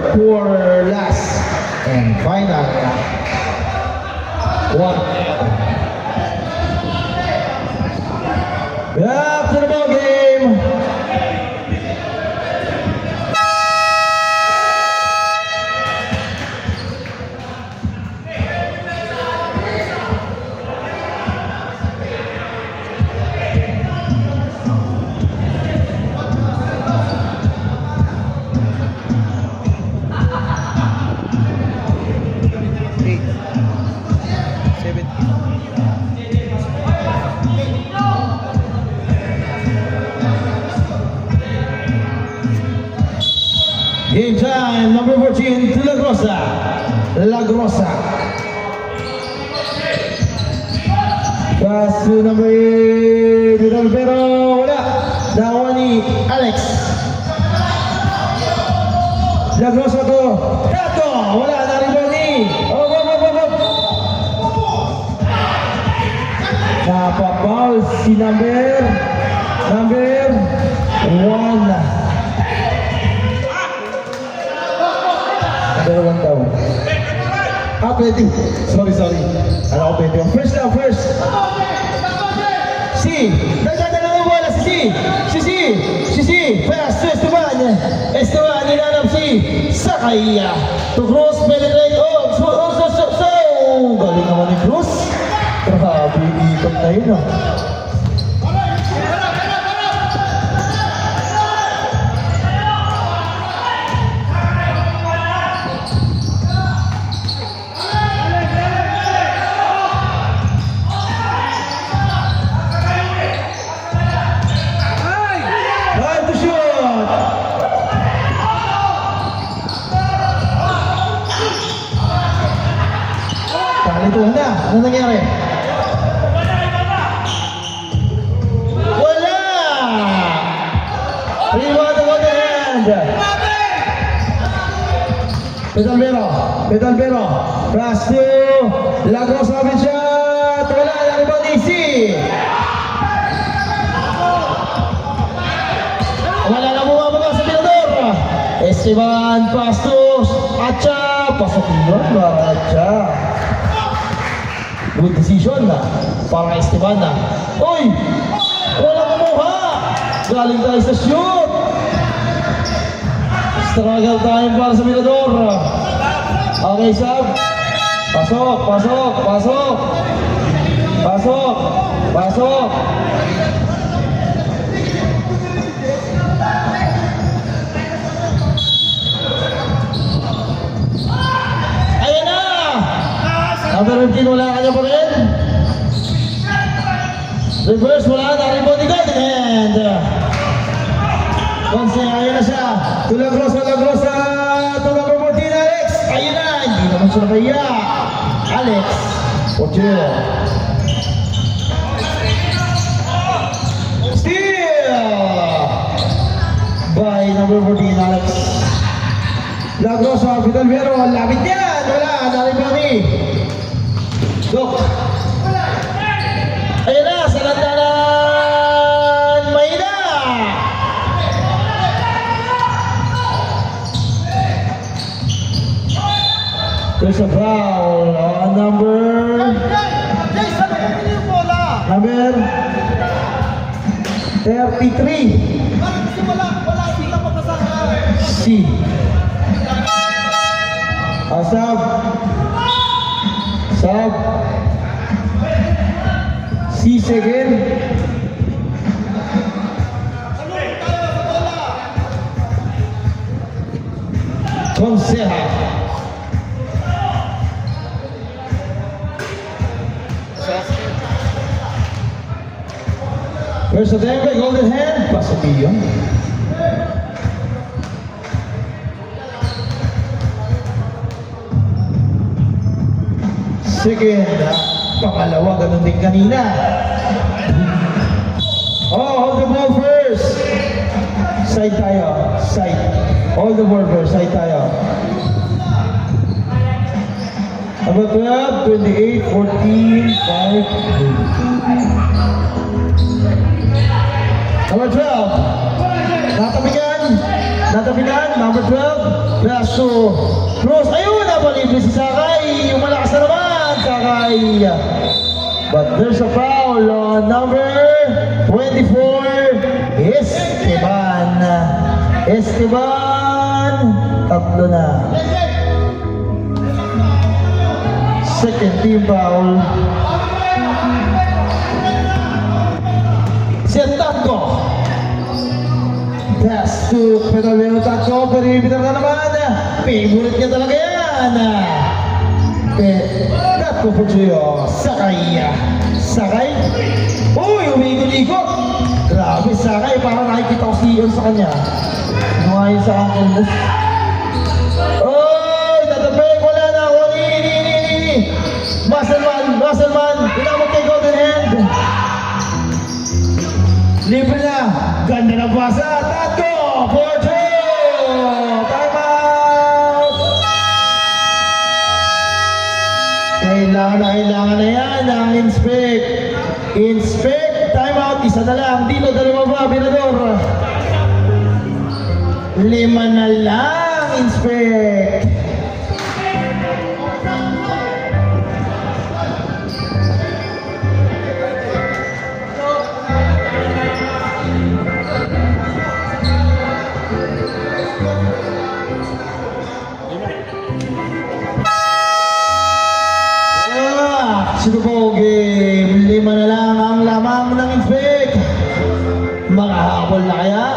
A: Quarter last and final one. Back to the ball game. Game time, number 14, to La Grossa. La Grossa. Pass to number 8, Vidal, pero wala. Nakuha ni Alex. La Grossa to. Tato, wala. Naribon ni. Oh, Napapaul si number 1. Number 1 daw. 20. Sorry. Ano ko 20? First down, first. Si. Nagdadala ng bola si Si. Pass to Esteban. Nilanap si Sakaya. To Cruz, penetrate. So. Galing naman ni Cruz. Grabe, ikot na yun ah. Time to shoot! Kalituhan na. Ano nangyari? Wala! Rebound on the hand. Pedalbero. Pass to La Grossa open shot. Wala. Rebound easy. Wala na bumababa sa Mirador. Esteban Pastos. Acha. Pasok yun. Acha. Good decision na. Para Esteban na. Uy! Wala kumuha. Galing tayo sa shoot. Struggle time para sa Mirador. Okay, Sab. Pasok. Ayan na! Number 15, wala kanya pa rin. Reverse, wala na. Rebound ni Golden Hand. Konse, ayun na siya. To La Grossa. To number 14, Alex. Ayun na. Hindi naman siya nakaya. Alex. Ochero. Steal! By number 14, Alex. La Grossa, Vidalvero. Lapit yan. Wala. Naribang ni Dok. Ayun na. Sa lantanan. Maina. There's a foul on number 33. C. Sub. C second. Conseja. First attempt by Golden Hand. Pasok yun. Second. Pangalawa, ganun din kanina. Oh, hold the ball first. Side tayo. Side. Hold the ball first. Side tayo. Number 12, 28, 14, 5, 8. Number 12. Natapigan. Number 12. Paso. Cruz. Ayun, napalibre si Sakay. Yung malakas na naman. Sakay. But there's a foul on number 24. Esteban. Tatlo na. Second team foul. Tanto. Pass to Pedalero Tanto. Perimeter na naman. Favorite niya talaga yan. Tatko Puchuyo. Sakay. Sakay. Uy, umikot-ikot. Grabe, sakay. Parang nakikita ko si Ion sa kanya. Nuhayin sa uncle mo. Uy, tatapik. Wala na. Ini. Muscleman. Inamot kay Golden Hand. Libre na. Ganda na basa. Tatko Puchuyo. Time out. Kailangan na yan ang inspect. Time out. Isa na lang. Dito, dalawa ba, Binador? 5 na lang, inspect. Super Bowl game, 5 na lang ang lamang ng inspect. Makahabol na kaya?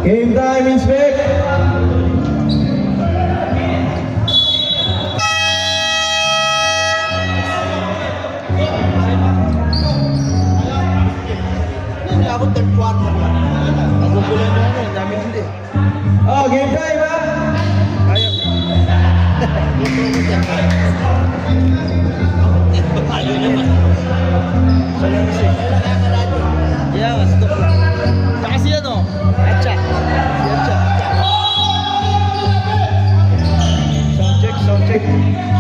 A: Game time, inspect.
C: Ako third quarter lang.
B: Nagugulan mo ano, dami hindi.
A: Oh, game time ha?
B: Ayaw. Ayaw naman. Sayang kasi. Kaya nga, stop lang. Saka si ano? Atcha. Si Atcha. Sound check.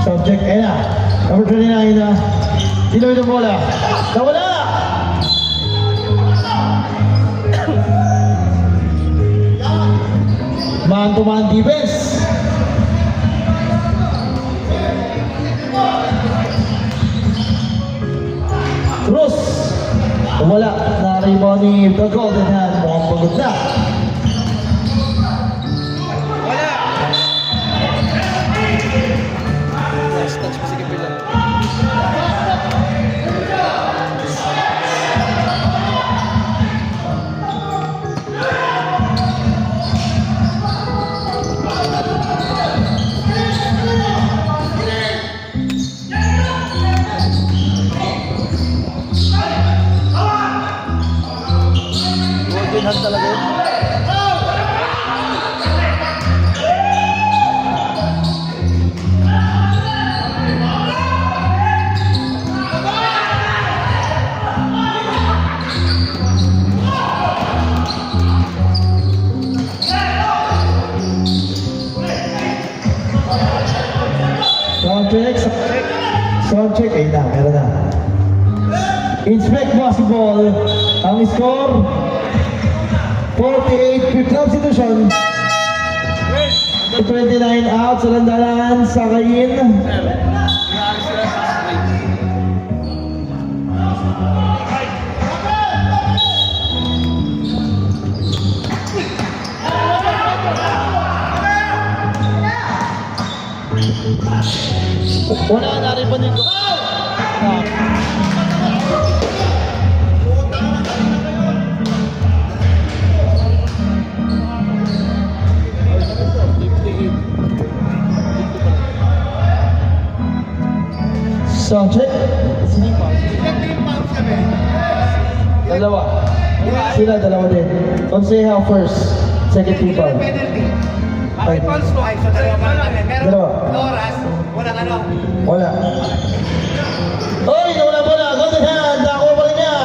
A: Subject, ayun na. Number 29 na. Sino yung bola? Nawala! Man-to-man defense. Cruz. Wala. Na-rebound ni The Golden Hand. Mukhang pagod na.
B: Wala! Last touch pa si Kapila. Golden hand talaga yun.
A: Sound check. Ayun na, meron na. Inspect basketball. Ang score, 48, fifth substitution. 29 out sa landalan, Sakayin.
B: Wala na rin pa dito.
A: Sound check. Dalawa. Sila dalawa din. Consejo first. Second people.
C: Bakit false ko? Ay, sa dalawa pa namin. Meron
A: Dalawa.
C: oras, walang ano.
A: Wala. Oy, nawala bola. Golden Hand. Nakuha pa rin niya.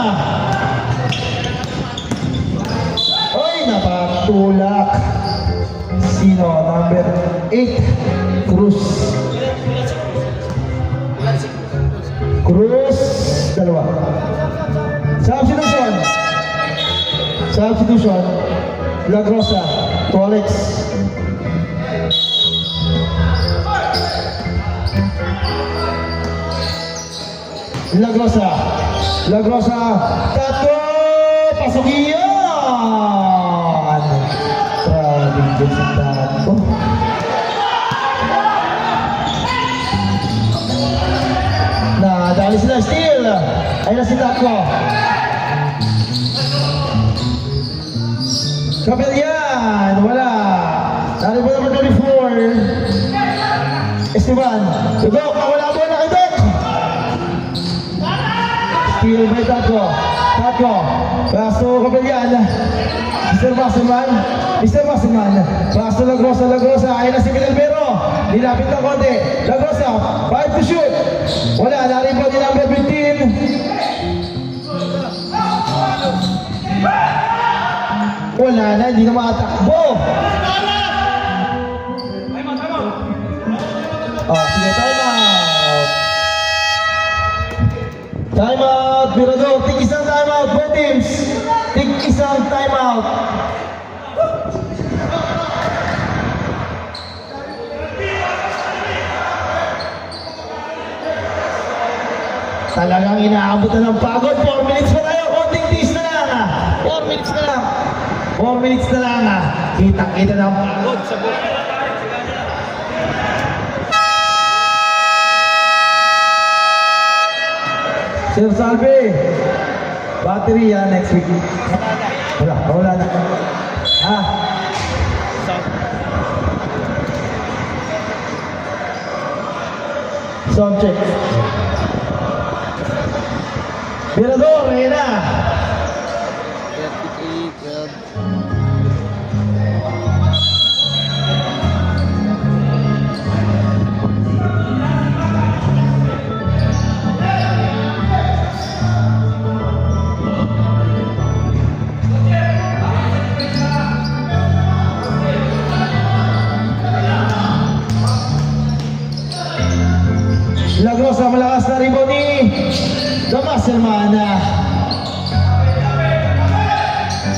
A: Oy, napatulak. Sino? Number 8. Cruz. Cruz. Dalawa. Substitution. La Grosa. To Alex. La Grosa. Tatlo. Pasok iyan. Trabing din si Tatlo. Nadali Alis na, steal. Ayun na si Taco. Kapilyan, wala. Dari po number 24. Esteban. Tudok, wala po na kay Dok. Steal by Taco. Taco. Paso Kapilyan. Mr. Basselman. Mr. Basselman. Paso Lagrosa, Lagrosa. Ayun na si Milalbero. Nilapit ng konti. Lagrosa. 5 to shoot. Wala. Dari po ni number 15. Wala na. Hindi na makatakbo. Oh, sige. Time out. Time out. Mirador. Take isang time out. Both teams. Take isang time out. Talagang inaabot na ng pagod. 4 minutes pa tayo. Konting tiis na lang. 4 minutes na lang. 4 minutes na lang. Kita-kita na ang pagod sa buhay. Sir Salve, battery yan next week. Wala na. Ha? Sound check. Mirador, ayun na.
B: 33, 12.
A: Lagrosa, malakas na rebound ni Damasselman.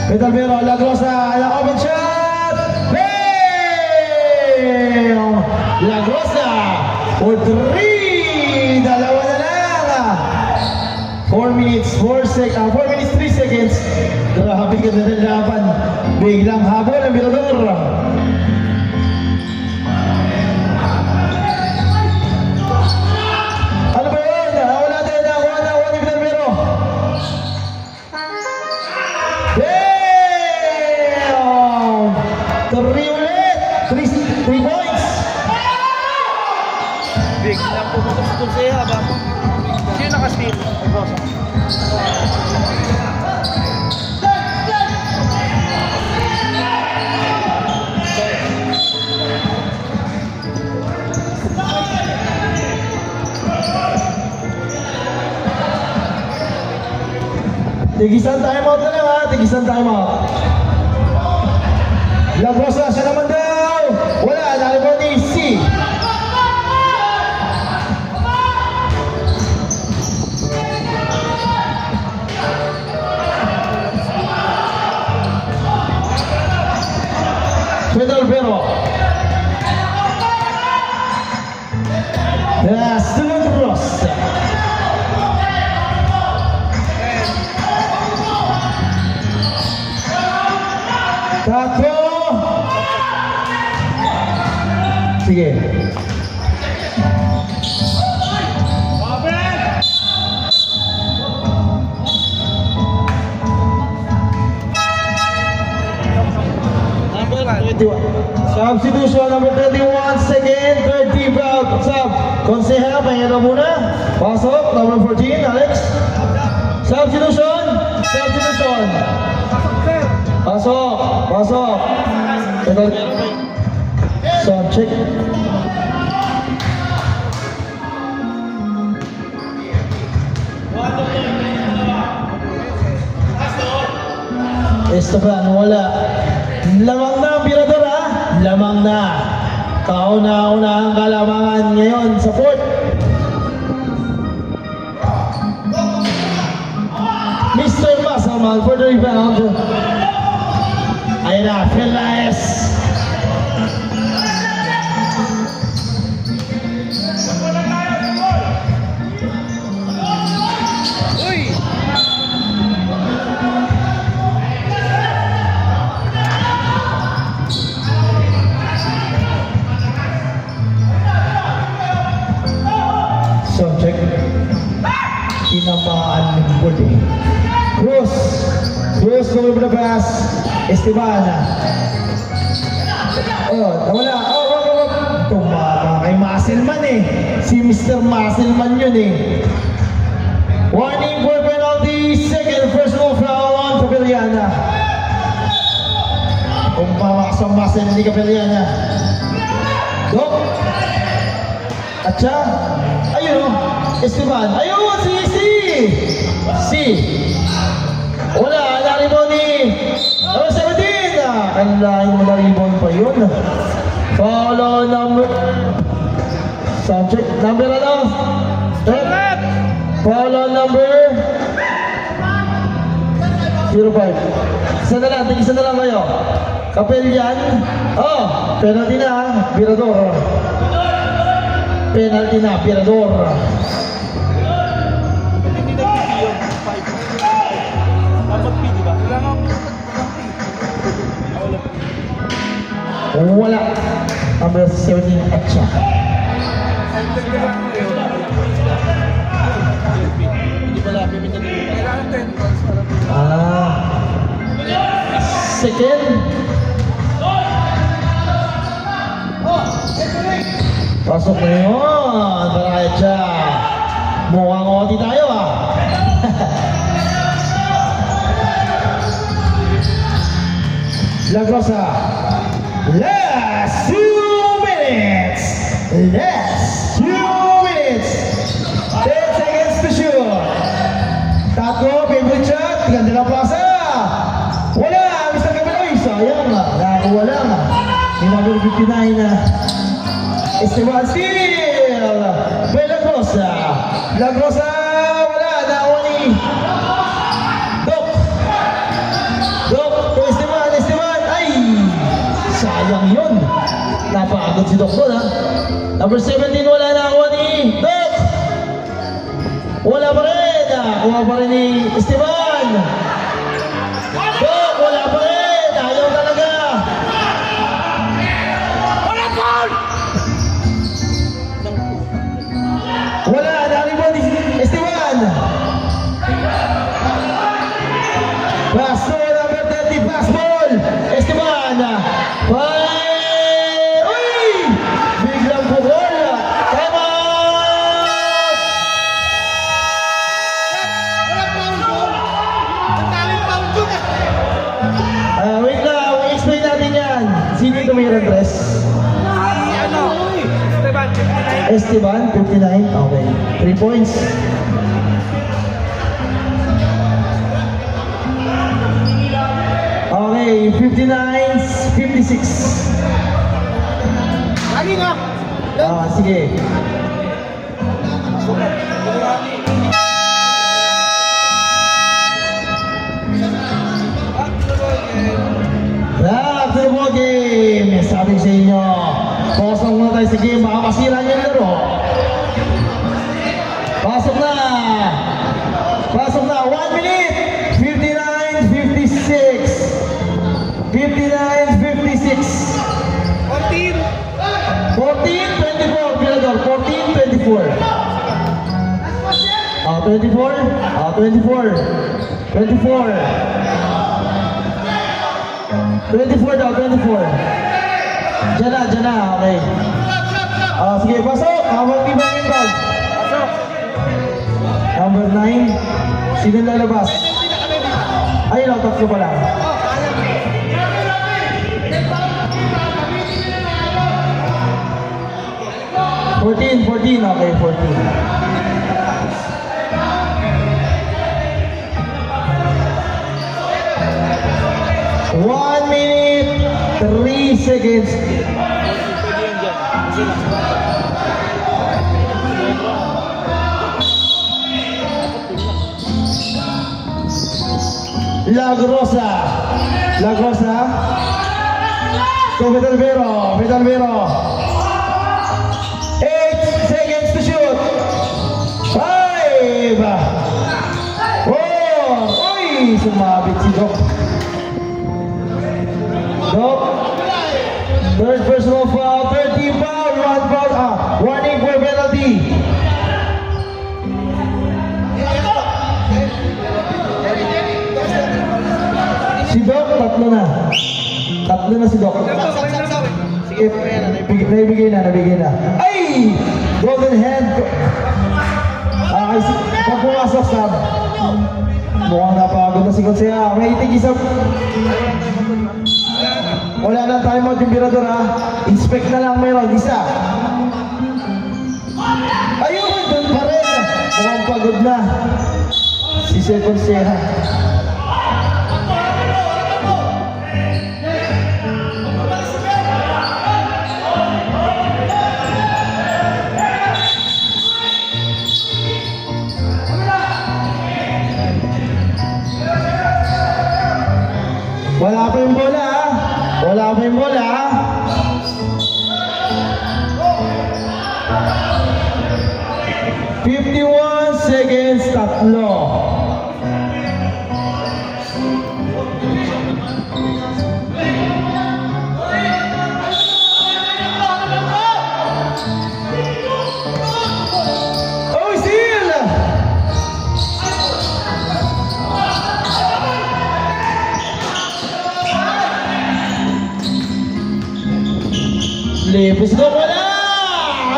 A: Metalbero, Lagrosa, ang open shot! Bam! Lagrosa for 3! Dalawa na lang! 4 minutes, 3 seconds. Grabe ka na nalaban. Biglang habol ang Mirador. Ano ba yun? Wala tayo na. Wala ni Mirador. Damn! 3 ulit! 3 points!
B: Biglang pumutok sa Dulceha ba? Sino naka-steal? Lagrosa.
A: Tigisan timeout na lang ha. Tigisan timeout. Lagrosa, siya naman daw. Wala. Nalibon ni C. Pedalbero. Lagrosa. Taco! Sige.
B: Number 21.
A: Substitution number 21, second, third team out. Sub. Konseha, pahingalo muna. Pasok, number 14, Alex. Substitution. Pasok. Ito. Sound check. Esteban, wala. Lamang na ang Mirador ha. Lamang na. Kauna-una ang kalamangan ngayon sa fourth. Mr. Basselman for the rebound. Ayun na, Felaes.
B: Uy!
A: Sound check. mga unlimited eh. Cruz going for the pass. Esteban. Oh, nawala. Oh. Tumama kay Muscleman eh. Si Mr. Muscleman yun eh. Warning for penalty. Second personal foul on Capellana. Tumama sa Muscle ni Capellana. Dok. At siya. Ayun o. Esteban. Ayun, si. Wala, naribon ni number 17. Ang lain mo naribon pa yun. Follow number... Subject, number ano? Follow number... 05. Isa na lang kayo. Kapelyan. Oh, penalty na. Virador. Penalty na, Virador.
B: Hindi nag-TV yun. 5. Dapat P, di ba? Wala nga.
A: Wala. Number 17 at siya.
B: Hindi pala, pimitan nyo. Kailangan 10 points para
A: Second. Pasok na yun. Maraya siya. Mukhang oti tayo ah. Lagrosa. Last 2 minutes. 10 seconds to shoot. Tatlo, favorite shot. Ganda lang pasa. Wala, Mr. Capelloy. Sayang nga. Nakakuha lang. Yung number 59 na. Esteban steal. By Lagrosa. Lagrosa. Wala. Nakakuha ni Doc. Esteban. Ay. Sayang yun. Napakagod si Doc doon ha. Number 17 wala na ako ni Doc. Wala pa rin. Kuha pa rin ni Esteban. Doc, wala pa rin. Ayaw talaga. Wala. Naribon ni Esteban. Pass ball, number 30. Pass ball. Esteban. Biglang pukol. Come on!
C: Wala foul doon. Ang daming foul doon eh.
A: Wait lang. I-explain natin yan. Sino yung tumira dress?
C: Esteban, 59.
A: Esteban, 59. Okay. 3 points. Okay, 59, 56.
C: Lagi nga.
A: Sige. Back to the ball game. Sabi ko sa inyo, pasok muna tayo sa game. Baka masira niyo yung laro. Pasok na. 1 minute. 59, 56. 59, 56.
C: 14.
A: 14, 24, Pilador. 14, 24. 24. 24. 24. 24 daw, 24. Diyan na. Okay. Sige, pasok. Habang di ba yung ball?
C: Pasok.
A: Number 9. Sino lalabas? Ayun, tatlo pa lang. Oh, 14. Okay, 14. One minute, 3 seconds.
B: Pwede yun dyan. Kasi
A: Lagrosa. So, Metalvero. 8 seconds to shoot. 5. 4. Uy, sumabit si Doc. Third personal foul, 13 foul, 1 foul, warning for penalty. Si Doc, tatlo na. Tatlo na si Doc. Sige, nabigay na. Ay! Golden hand. Ay, pag pumasok, Sab. Mukhang napagod na si Konsea. May itig isa. Wala na timeout yung Birador, ha. Inspect na lang meron. Isa. Ayun, doon pa rin. Mukhang pagod na. Si Sir Konsea. Wala pa yung bola, ha? Wala pa yung bola, ha? Seconds, tatlo. Oh, steal! Libre si Doc, wala!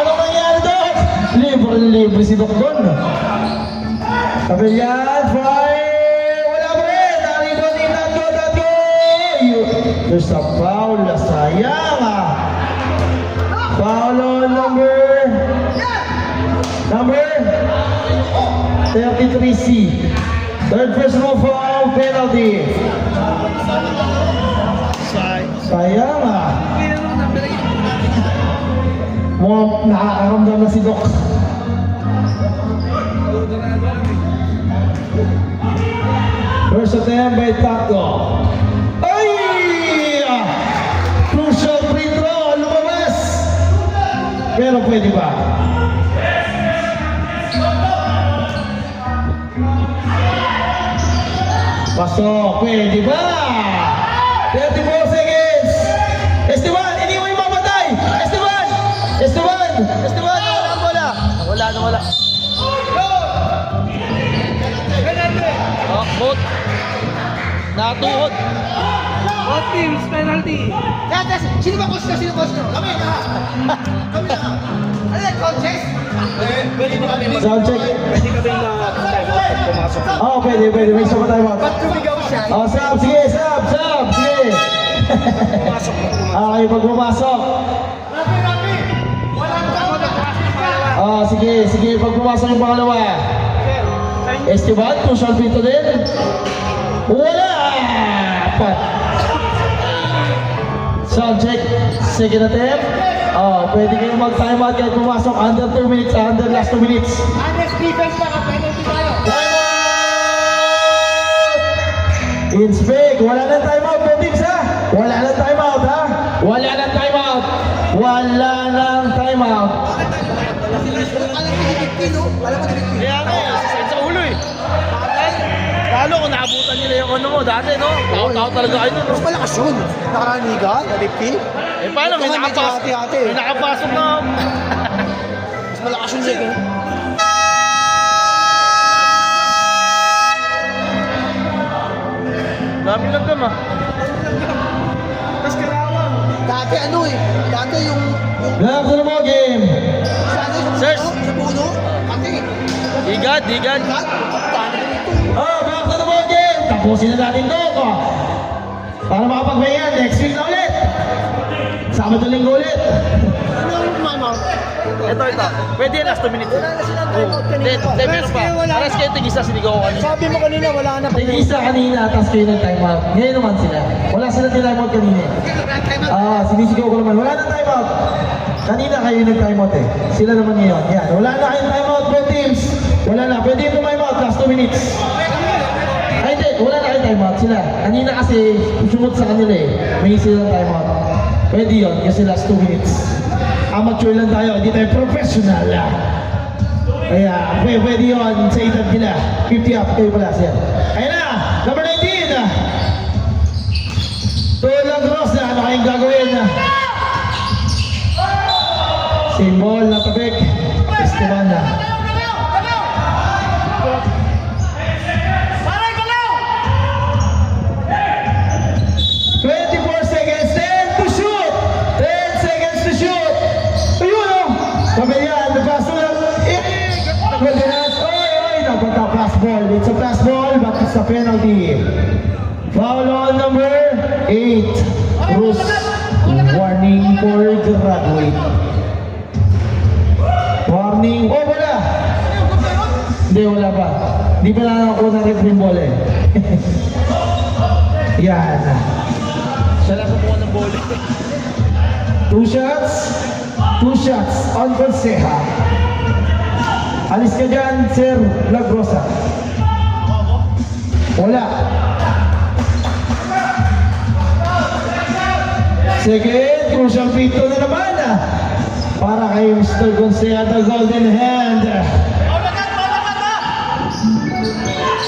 A: Anong nangyari doon? Libre si Doc doon. Kapilyan, fire! Wala pa rin! Narito din tatlo! There's a foul. Sayang, ah! Foul on number 33C. Third personal foul, penalty. Sayang, ah! Mukhang nakakaramdam na si Doc. First attempt by Taco. Ay! Crucial free throw. Lumabas. Pero pwede ba? Pasok. Pwede ba? 34 seconds. Esteban, hindi mo yung mapatay. Esteban! Wala ang bola. Wala.
B: Both. Natuhod.
C: Both teams, penalty. Sino ba coach nyo? Kami na. Ano yan, coaches? Pwede ba kami
A: Sound check.
C: Pwede kami na pumasok.
A: Oo, pwede. May isa pa tayo.
C: Ba't tumigaw siya?
A: Oh, Sab, sige.
C: Pumasok.
A: Okay, pag pumasok.
C: Rapi! Walang tao na pangalawa.
A: Oh, sige. Pag pumasok yung pangalawa. Esteban, crucial pito din. Wala! Pat. Sound check. Second attempt. Oh, pwede kayo mag-time out kahit pumasok under 2 minutes, under last 2 minutes.
C: Honest defense para penalty tayo.
A: Time out! Inspect. Wala nang time out, Bendix, ha? Wala nang time out, ha? Wala nang time out.
C: Alam mo, dipin, no? Alam mo, dipin.
B: Kaya nga, sa ulo eh. Lalo kung naabutan nila yung ano mo dati, no? Tao talaga kayo nun.
C: Mas malakas yun. Nakaraniga, dipin.
B: Eh paano, may
C: Ito nga, medyo
B: nakapasok.
C: hati-hati.
B: May nakapasok na.
C: Mas malakas yun siya.
B: Daming langgam ah.
C: Mas kalawang. Dati yung
A: Back to the ball game.
B: Sirs.
C: Sa puno. Pati.
B: Digad.
C: Lahat. Paano ito?
A: Oh, back to the ball game. Tapusin na natin to. Oh. Para makapag-pahinga, next week na ulit. Sabado linggo ulit.
C: Ano yung mama?
B: Ito. Pwede yan last 2 minutes.
C: Wala na silang timeout kanina pa.
B: Hindi, meron pa. Aras kayo tigisa, sinigaw ko kanina.
C: Sabi mo kanina, wala na.
A: Tig-isa kanina, tapos kayo ng timeout. Ngayon naman sila. Wala silang timeout kanina. Sinisigaw ko naman. Wala nang timeout. Kanina kayo nag-timeout eh. Sila naman ngayon. Yan. Wala na kayong timeout, both teams. Wala na. Pwede yung timeout, last 2 minutes. Ay, hindi. Wala na kayong timeout. Sila. Kanina kasi, sumot sa kanila eh. May silang timeout. Pwede yun, kasi last 2 minutes. Amateur lang tayo, hindi tayo professional. Kaya, pwede yun sa edad nila. 50 up kayo pala siya. Ayan na, number 19. Tulang cross na, ano kayong gagawin? Symbol na tabik. Esteban na. sa penalty. Foul on number 8. Cruz. Warning for graduate. Warning. Oh, wala. Hindi, wala pa. Hindi pa nakakuha ng referee ball eh. Yan.
B: Siya lang kumuha ng bowling.
A: 2 shots. 2 shots on Conseja. Alis ka dyan, Sir Lagrosa. Wala. Second, crucial pito na naman. Para kay Mr. Conseja, the golden hand.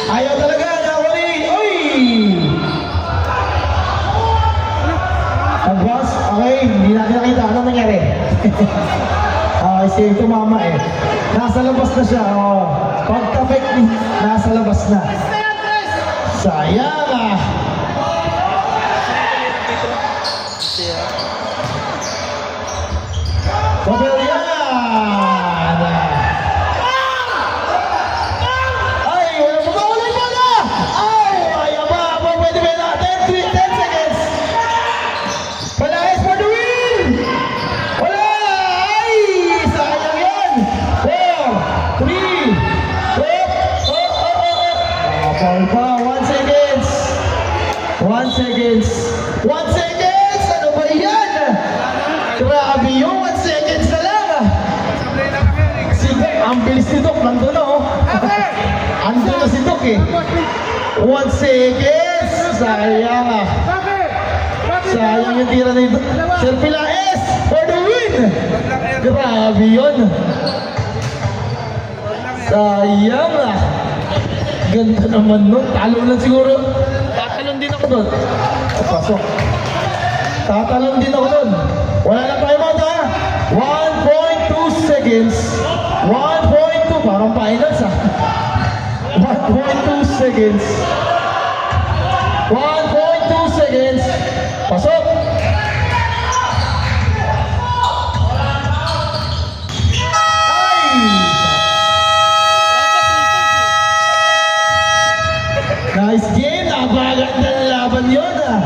A: Ayaw talaga, nakuli. Uy! Pag-boss, okay, hindi natin nakita. Ano nangyari? Kasi tumama eh. Nasa labas na siya. Oh. Pagka-fake, nasa labas na. Sayang ah. Papelyan! Ay, wala mo ba? Wala mo na! Ay, ayaw ba? Aba, pwede ba natin? 10 seconds. Palayas for the win! Wala! Ay! Sayang yan! 4, 3, foul pa. 1 seconds. 1 seconds. 1 seconds! Ano ba yan? Grabe yung 1 seconds na lang. Si Doc, ang bilis ni Doc. Nandun na oh. Andun na si Doc eh. 1 seconds! Sayang ah. Sayang yung tira ni Doc. Sir Pilaes for the win! Grabe yun. Sayang ah. Ganda naman nun. Talo lang siguro.
B: Tatalon din ako doon.
A: Pasok. Tatalon din ako doon. Wala na tayo mga ha. 1.2 seconds. 1.2. Parang finals ah. 1.2 seconds. 1.2 seconds. Pasok. Ay! Nice game. Napakaganda ng laban yun ah.